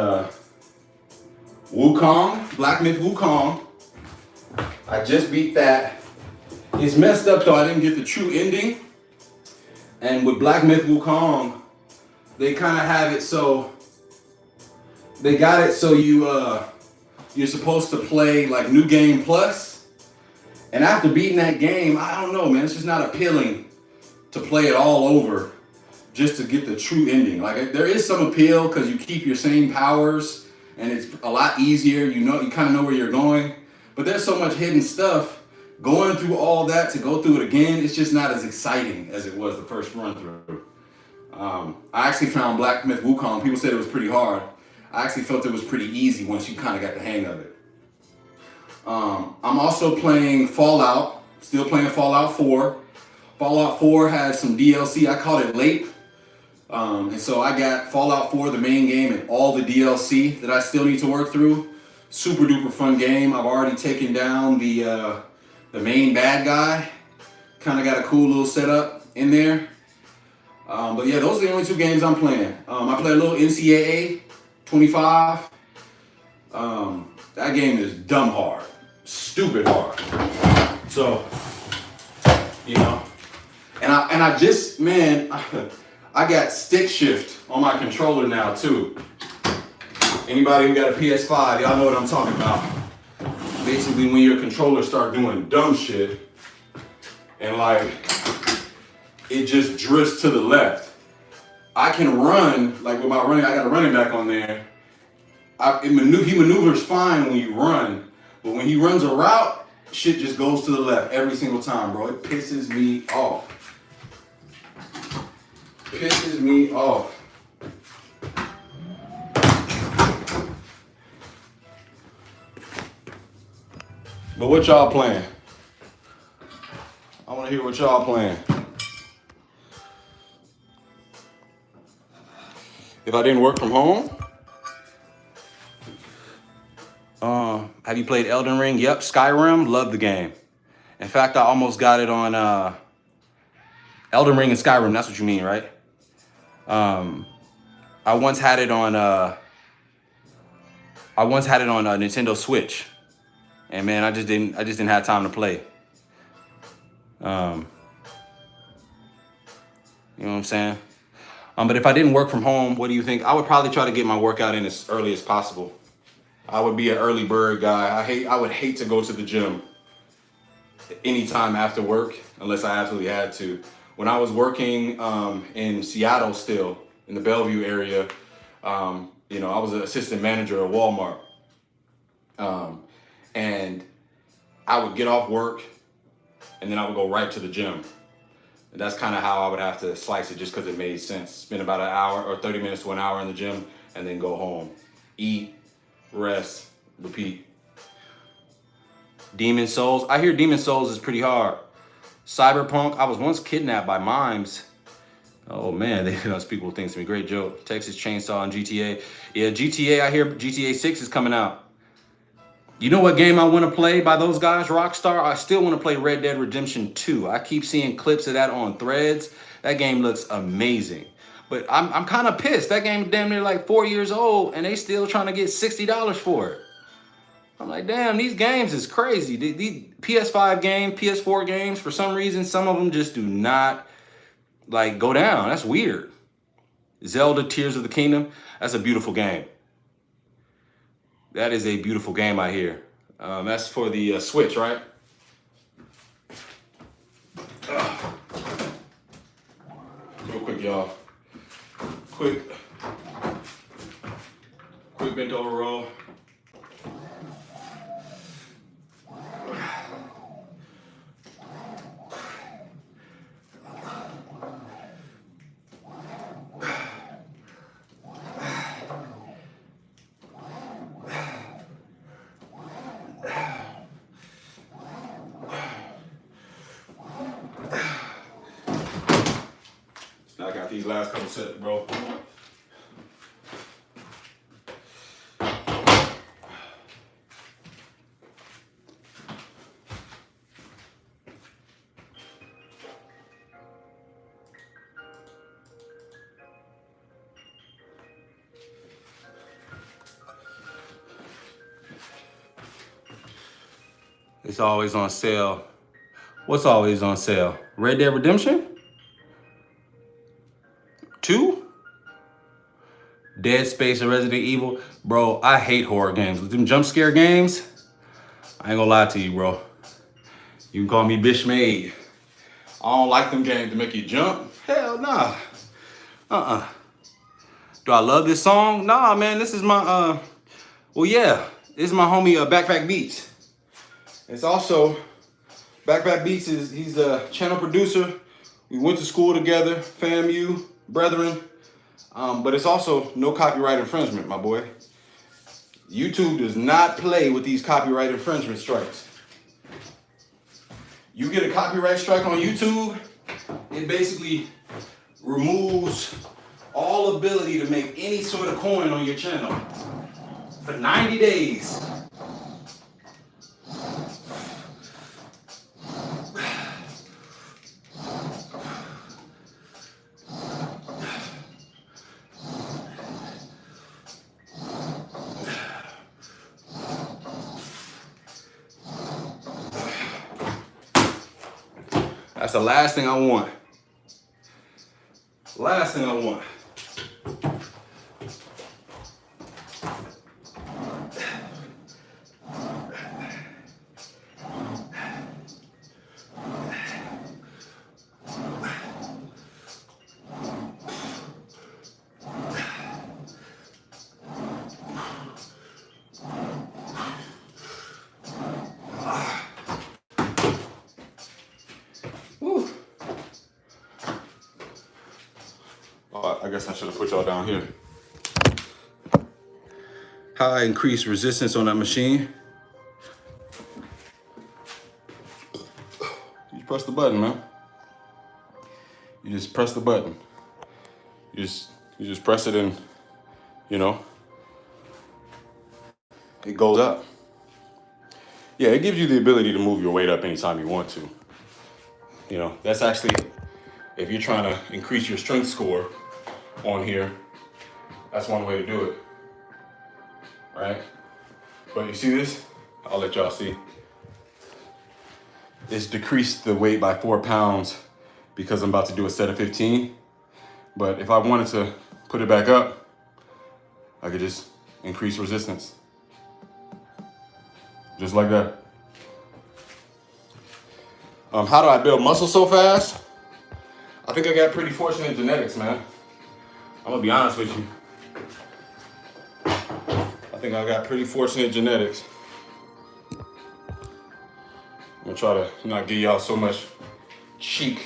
Wukong, Black Myth Wukong. I just beat that. It's messed up though, I didn't get the true ending. And with Black Myth Wukong, they kind of have it so, they got it so you're supposed to play like New Game Plus. And after beating that game, I don't know, man. It's just not appealing to play it all over just to get the true ending. Like there is some appeal because you keep your same powers and it's a lot easier. You kind of know where you're going. But there's so much hidden stuff. Going through all that to go through it again, it's just not as exciting as it was the first run through. I actually found Black Myth Wukong. People said it was pretty hard. I actually felt it was pretty easy once you kind of got the hang of it. I'm also playing Fallout. Still playing Fallout 4. Fallout 4 has some DLC. I caught it late. And so I got Fallout 4, the main game, and all the DLC that I still need to work through. Super duper fun game. I've already taken down the main bad guy. Kind of got a cool little setup in there. But yeah, those are the only 2 games I'm playing. I play a little NCAA 25. That game is dumb hard. Stupid hard. So, and I just, man, I got stick shift on my controller now too. Anybody who got a PS5, y'all know what I'm talking about. Basically, when your controller start doing dumb shit, and like it just drifts to the left. I can run like with my running. I got a running back on there. He maneuvers fine when you run, but when he runs a route, shit just goes to the left every single time, bro. It pisses me off. Pisses me off. But what y'all playing? I want to hear what y'all playing. If I didn't work from home, have you played Elden Ring? Yep, Skyrim. Love the game. In fact, I almost got it on Elden Ring and Skyrim. That's what you mean, right? I once had it on Nintendo Switch, and man, I just didn't have time to play. You know what I'm saying? But if I didn't work from home, what do you think? I would probably try to get my workout in as early as possible. I would be an early bird guy. I would hate to go to the gym anytime after work unless I absolutely had to. When I was working in Seattle still, in the Bellevue area, I was an assistant manager at Walmart. And I would get off work and then I would go right to the gym. And that's kind of how I would have to slice it just because it made sense. Spend about an hour or 30 minutes to an hour in the gym and then go home. Eat, rest, repeat. Demon Souls. I hear Demon Souls is pretty hard. Cyberpunk. I was once kidnapped by mimes. Oh man, they unspeakable things to me. Great joke. Texas Chainsaw and GTA. Yeah, GTA. I hear GTA 6 is coming out. You know what game I want to play by those guys, Rockstar? I still want to play Red Dead Redemption 2. I keep seeing clips of that on Threads. That game looks amazing. But I'm kind of pissed. That game damn near like 4 years old, and they still trying to get $60 for it. I'm like, damn, these games is crazy. These PS5 games, PS4 games, for some reason, some of them just do not like go down. That's weird. Zelda Tears of the Kingdom, that's a beautiful game. That is a beautiful game, I hear. That's for the Switch, right? Real quick, y'all. Quick bent over roll. I got these last couple sets, bro. It's always on sale. What's always on sale? Red Dead Redemption 2? Dead Space and Resident Evil. Bro, I hate horror games. With them jump scare games, I ain't gonna lie to you, bro. You can call me Bishmade. I don't like them games to make you jump. Hell nah. Do I love this song? Nah, man, this is my, well, yeah, this is my homie Backpack Beats. It's also, Backpack Beats he's a channel producer. We went to school together, FAMU, brethren. But it's also no copyright infringement, my boy. YouTube does not play with these copyright infringement strikes. You get a copyright strike on YouTube, it basically removes all ability to make any sort of coin on your channel for 90 days. That's the last thing I want. Last thing I want. I guess I should have put y'all down here. How I increase resistance on that machine. You press the button, man. You just press the button. You just press it and, you know, it goes up. Yeah, it gives you the ability to move your weight up anytime you want to. You know, that's actually, if you're trying to increase your strength score on here, that's one way to do it, right? But you see this? I'll let y'all see. It's decreased the weight by 4 pounds because I'm about to do a set of 15. But if I wanted to put it back up, I could just increase resistance. Just like that. How do I build muscle so fast? I think I got pretty fortunate genetics, man. I'm gonna be honest with you. I think I got pretty fortunate genetics. I'm gonna try to not give y'all so much cheek.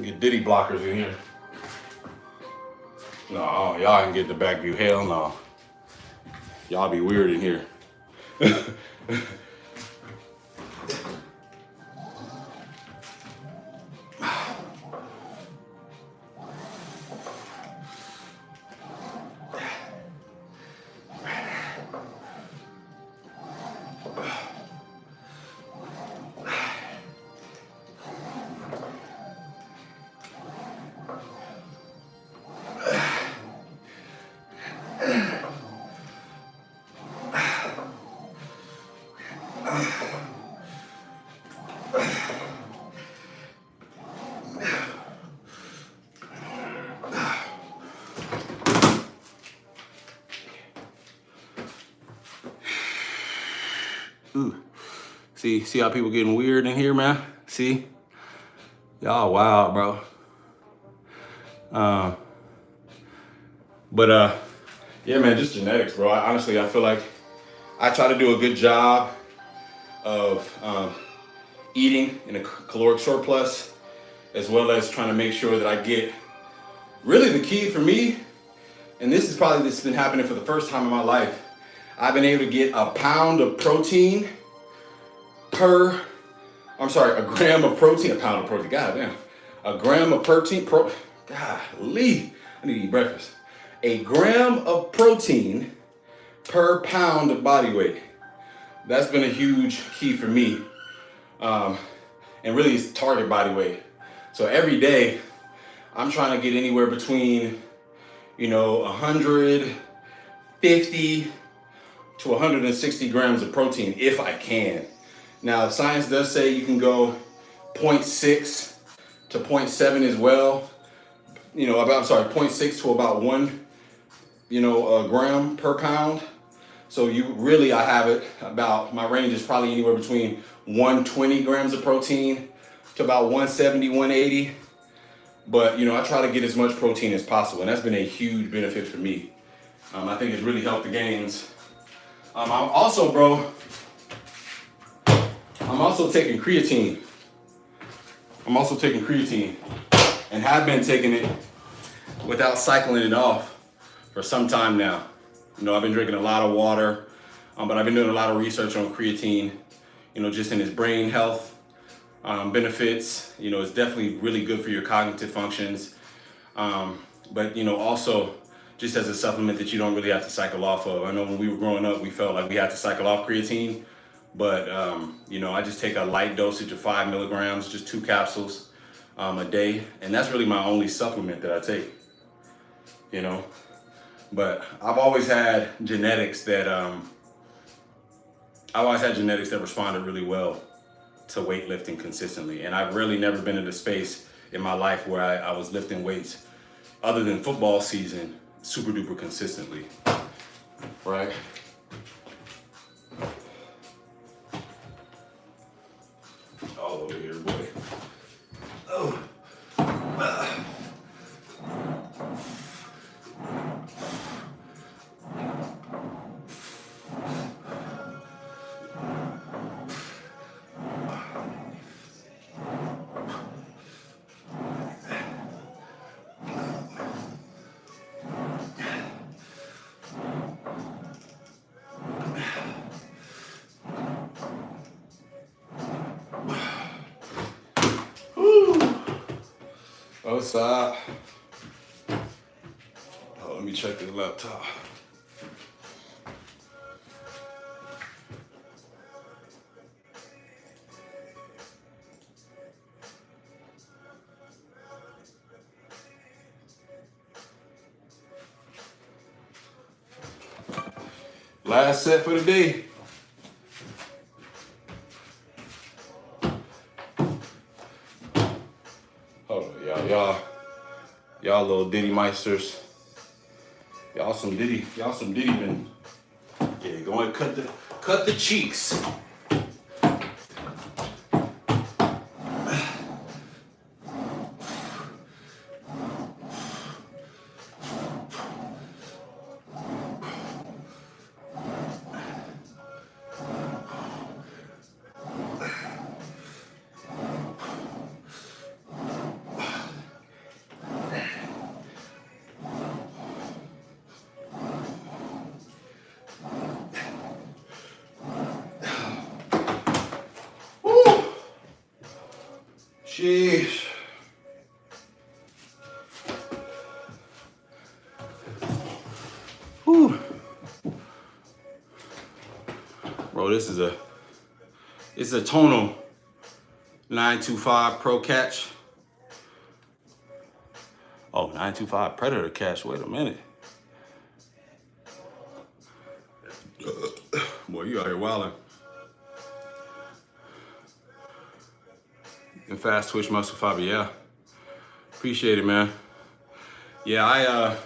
Get diddy blockers in here. No, y'all ain't get the back view. Hell no. Y'all be weird in here. Ooh. See how people getting weird in here, man? See? Y'all wild, bro. Yeah, man, just genetics, bro. Honestly, I feel like I try to do a good job of eating in a caloric surplus, as well as trying to make sure that I get, really the key for me, and this has been happening for the first time in my life, I've been able to get a pound of protein a gram of protein, a pound of protein, goddamn. A gram of protein, golly, I need to eat breakfast. A gram of protein per pound of body weight. That's been a huge key for me. And really it's target body weight. So every day I'm trying to get anywhere between, 150 to 160 grams of protein if I can. Now, science does say you can go 0.6 to 0.7 as well. 0.6 to about 1, a gram per pound. So I have it about, my range is probably anywhere between 120 grams of protein to about 170, 180. But, you know, I try to get as much protein as possible, and that's been a huge benefit for me. I think it's really helped the gains. I'm also taking creatine. And have been taking it without cycling it off for some time now. You know, I've been drinking a lot of water, but I've been doing a lot of research on creatine, you know, just in its brain health benefits. You know, it's definitely really good for your cognitive functions. But, you know, also just as a supplement that you don't really have to cycle off of. I know when we were growing up, we felt like we had to cycle off creatine, but, you know, I just take a light dosage of 5 milligrams, just 2 capsules a day. And that's really my only supplement that I take, you know. But I've always had genetics that responded really well to weightlifting consistently. And I've really never been in a space in my life where I was lifting weights other than football season super duper consistently, right? All over here, boy. Oh. What's up? Oh, let me check this laptop. Last set for the day. Hold on, y'all little Diddy Meisters. Y'all some Diddy men. Yeah, go and cut the cheeks. Sheesh. Whew. Bro, this is a Tonal 925 Pro Catch. Oh, 925 Predator Catch. Wait a minute. Boy, you out here wilding. And fast twitch muscle fiber, yeah. Appreciate it, man. Yeah,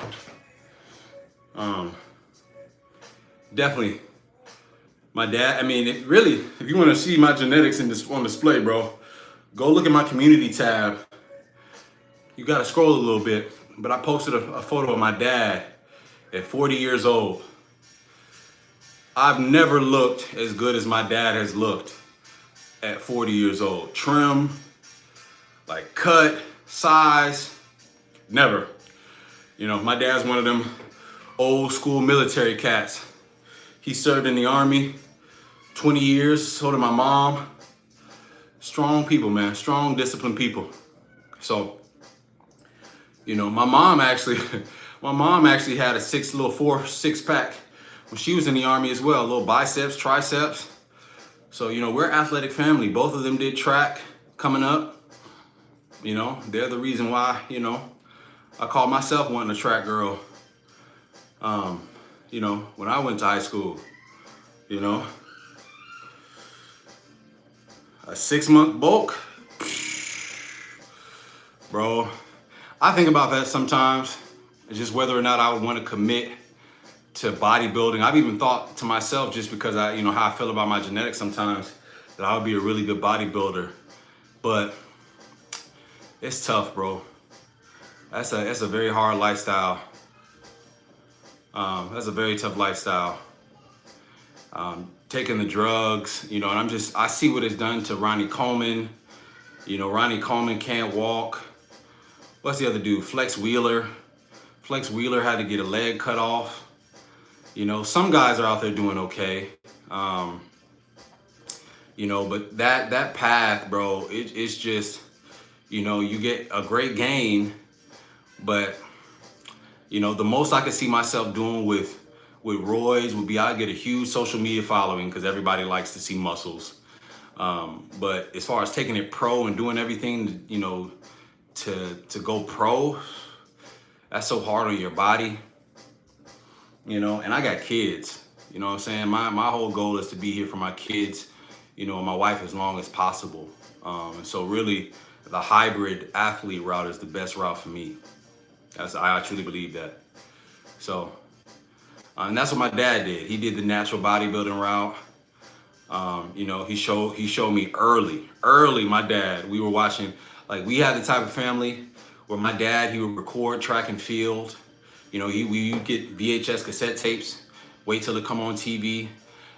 definitely. My dad, I mean, if you want to see my genetics on display, bro, go look at my community tab. You got to scroll a little bit, but I posted a photo of my dad at 40 years old. I've never looked as good as my dad has looked at 40 years old. Trim, like cut, size, never. You know, my dad's one of them old school military cats. He served in the Army 20 years, so did my mom. Strong people, man, strong, disciplined people. So, you know, my mom actually had a 6-pack when she was in the Army as well. Little biceps, triceps. So, you know, we're an athletic family. Both of them did track coming up. You know, they're the reason why, you know, I call myself wanting a track girl. You know, when I went to high school, you know, a 6-month bulk, bro. I think about that sometimes. It's just whether or not I would want to commit to bodybuilding. I've even thought to myself, just because you know, how I feel about my genetics sometimes, that I would be a really good bodybuilder. But it's tough, bro. That's a very hard lifestyle. That's a very tough lifestyle. Taking the drugs, and I see what it's done to Ronnie Coleman. Ronnie Coleman can't walk. What's the other dude? Flex Wheeler. Flex Wheeler had to get a leg cut off. Some guys are out there doing okay. But that path, bro, it's just, you get a great gain, but, the most I could see myself doing with Roy's would be I get a huge social media following because everybody likes to see muscles. But as far as taking it pro and doing everything, to go pro, that's so hard on your body, and I got kids, what I'm saying? My whole goal is to be here for my kids, and my wife as long as possible. And so really the hybrid athlete route is the best route for me. I truly believe that. So, and that's what my dad did. He did the natural bodybuilding route. He showed me early, my dad, we were watching, like we had the type of family where my dad, he would record track and field. We would get VHS cassette tapes, wait till it come on TV,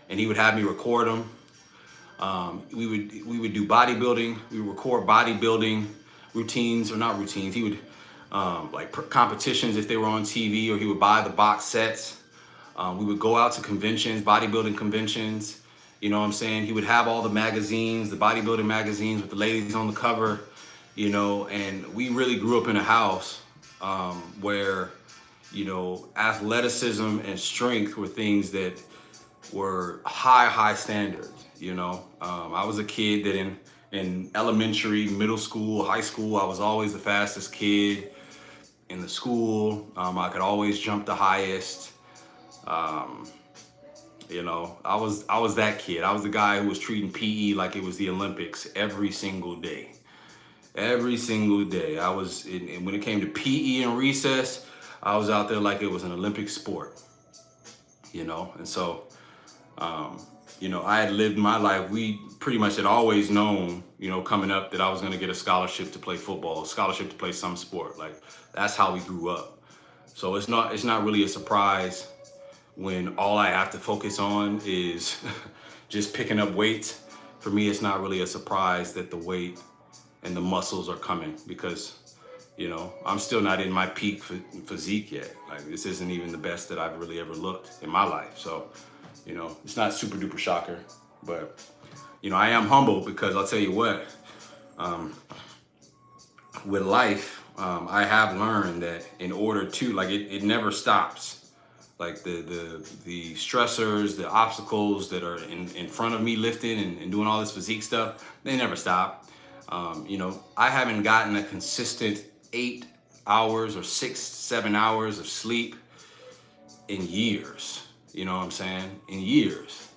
and he would have me record them. We would do bodybuilding. We would record bodybuilding routines, or not routines. He would competitions if they were on TV, or he would buy the box sets. We would go out to conventions, bodybuilding conventions. He would have all the magazines, the bodybuilding magazines with the ladies on the cover, and we really grew up in a house where, athleticism and strength were things that were high standards. I was a kid that in elementary, middle school, high school, I was always the fastest kid in the school. I could always jump the highest. I was that kid. I was the guy who was treating PE like it was the Olympics every single day. Every single day. And when it came to PE and recess, I was out there like it was an Olympic sport. And so, I had lived my life. We pretty much had always known, coming up, that I was going to get a scholarship to play football, a scholarship to play some sport. Like, that's how we grew up. So it's not really a surprise when all I have to focus on is just picking up weights. For me, it's not really a surprise that the weight and the muscles are coming, because, I'm still not in my peak physique yet. Like, this isn't even the best that I've really ever looked in my life. So, it's not super duper shocker, but, I am humble, because I'll tell you what, with life, I have learned that in order to, it never stops. Like the stressors, the obstacles that are in front of me lifting and doing all this physique stuff, they never stop. I haven't gotten a consistent 8 hours or 6-7 hours of sleep in years. You know what I'm saying? In years,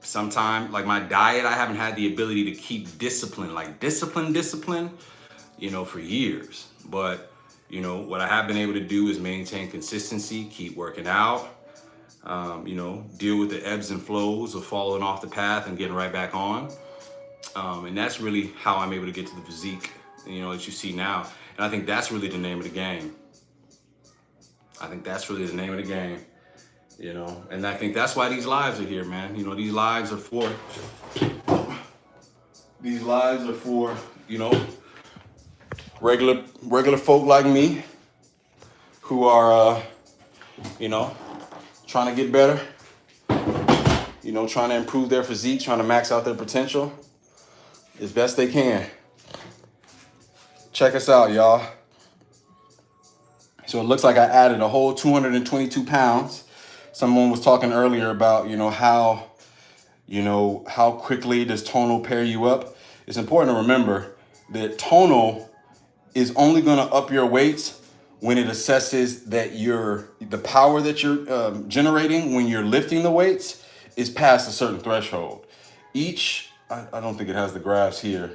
Sometimes, like my diet, I haven't had the ability to keep discipline, for years. But, what I have been able to do is maintain consistency, keep working out, deal with the ebbs and flows of falling off the path and getting right back on. And that's really how I'm able to get to the physique, that you see now. And I think that's really the name of the game. And I think that's why these lives are here, man. These lives are for, regular folk like me who are, trying to get better, trying to improve their physique, trying to max out their potential as best they can. Check us out, y'all. So it looks like I added a whole 222 pounds. Someone was talking earlier about, how quickly does Tonal pair you up. It's important to remember that Tonal is only going to up your weights when it assesses that the power that you're generating when you're lifting the weights is past a certain threshold. I don't think it has the graphs here,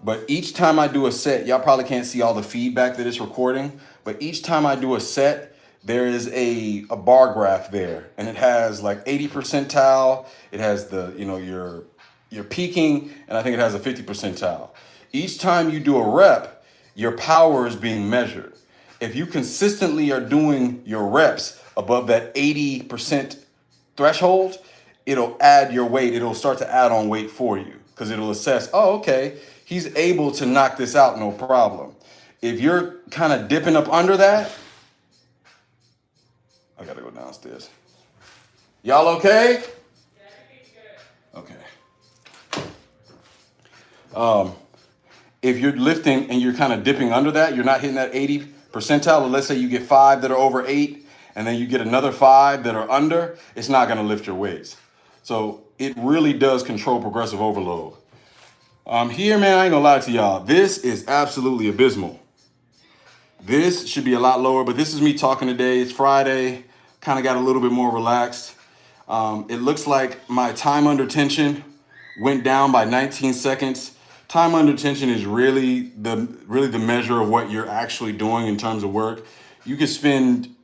but each time I do a set, y'all probably can't see all the feedback that it's recording, but each time I do a set, there is a bar graph there, and it has like 80 percentile. It has the, you know, your peaking, and I think it has a 50 percentile. Each time you do a rep, your power is being measured. If you consistently are doing your reps above that 80% threshold, it'll add your weight. It'll start to add on weight for you because it'll assess, oh, okay, he's able to knock this out, no problem. If you're kind of dipping up under that, I gotta go downstairs. Y'all okay? Okay. If you're lifting and you're kind of dipping under that, you're not hitting that 80 percentile, or let's say you get 5 that are over 8, and then you get another 5 that are under, it's not gonna lift your weights. So it really does control progressive overload. Here, man, I ain't gonna lie to y'all. This is absolutely abysmal. This should be a lot lower, but this is me talking today. It's Friday, kind of got a little bit more relaxed. It looks like my time under tension went down by 19 seconds. Time under tension is really the measure of what you're actually doing in terms of work. You could spend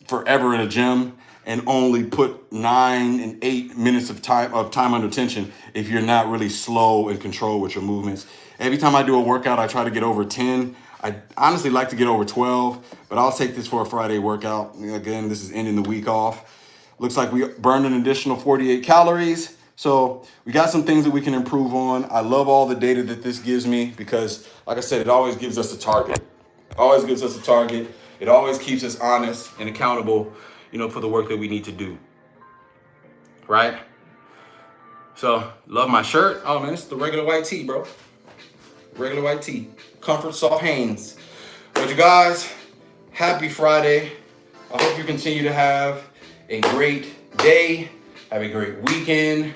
forever in a gym and only put 9 and 8 minutes of time under tension if you're not really slow and control with your movements. Every time I do a workout, I try to get over 10. I honestly like to get over 12, but I'll take this for a Friday workout. Again, this is ending the week off. Looks like we burned an additional 48 calories. So we got some things that we can improve on. I love all the data that this gives me because, like I said, it always gives us a target. Always gives us a target. It always keeps us honest and accountable, you know, for the work that we need to do. Right? So, love my shirt. Oh man, it's the regular white tee, bro. Regular white tee. Comfort Soft Hanes. But you guys, happy Friday. I hope you continue to have a great day. Have a great weekend.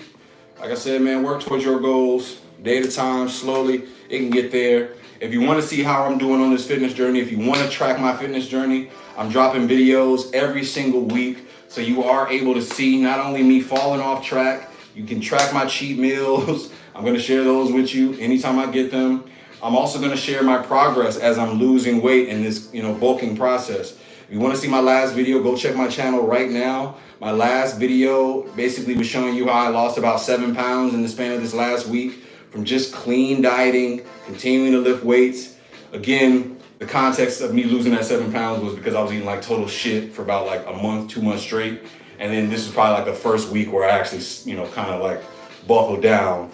Like I said, man, work towards your goals. Day at a time, slowly, it can get there. If you want to see how I'm doing on this fitness journey, if you want to track my fitness journey, I'm dropping videos every single week. So you are able to see not only me falling off track, you can track my cheat meals. I'm going to share those with you anytime I get them. I'm also going to share my progress as I'm losing weight in this, you know, bulking process. If you want to see my last video, go check my channel right now. My last video basically was showing you how I lost about 7 pounds in the span of this last week from just clean dieting, continuing to lift weights. Again, the context of me losing that 7 pounds was because I was eating like total shit for about like a month, 2 months straight. And then this is probably like the first week where I actually, you know, kind of like buckled down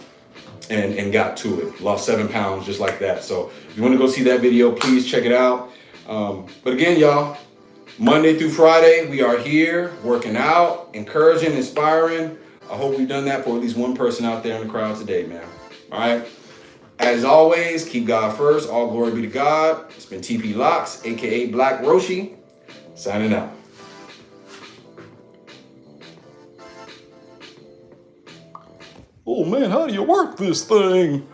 and got to it. Lost 7 pounds just like that. So if you want to go see that video, please check it out. But again, y'all, Monday through Friday, we are here working out, encouraging, inspiring. I hope we've done that for at least one person out there in the crowd today, man. All right. As always, keep God first. All glory be to God. It's been TP Locks, aka Black Roshi, signing out. Oh man, how do you work this thing?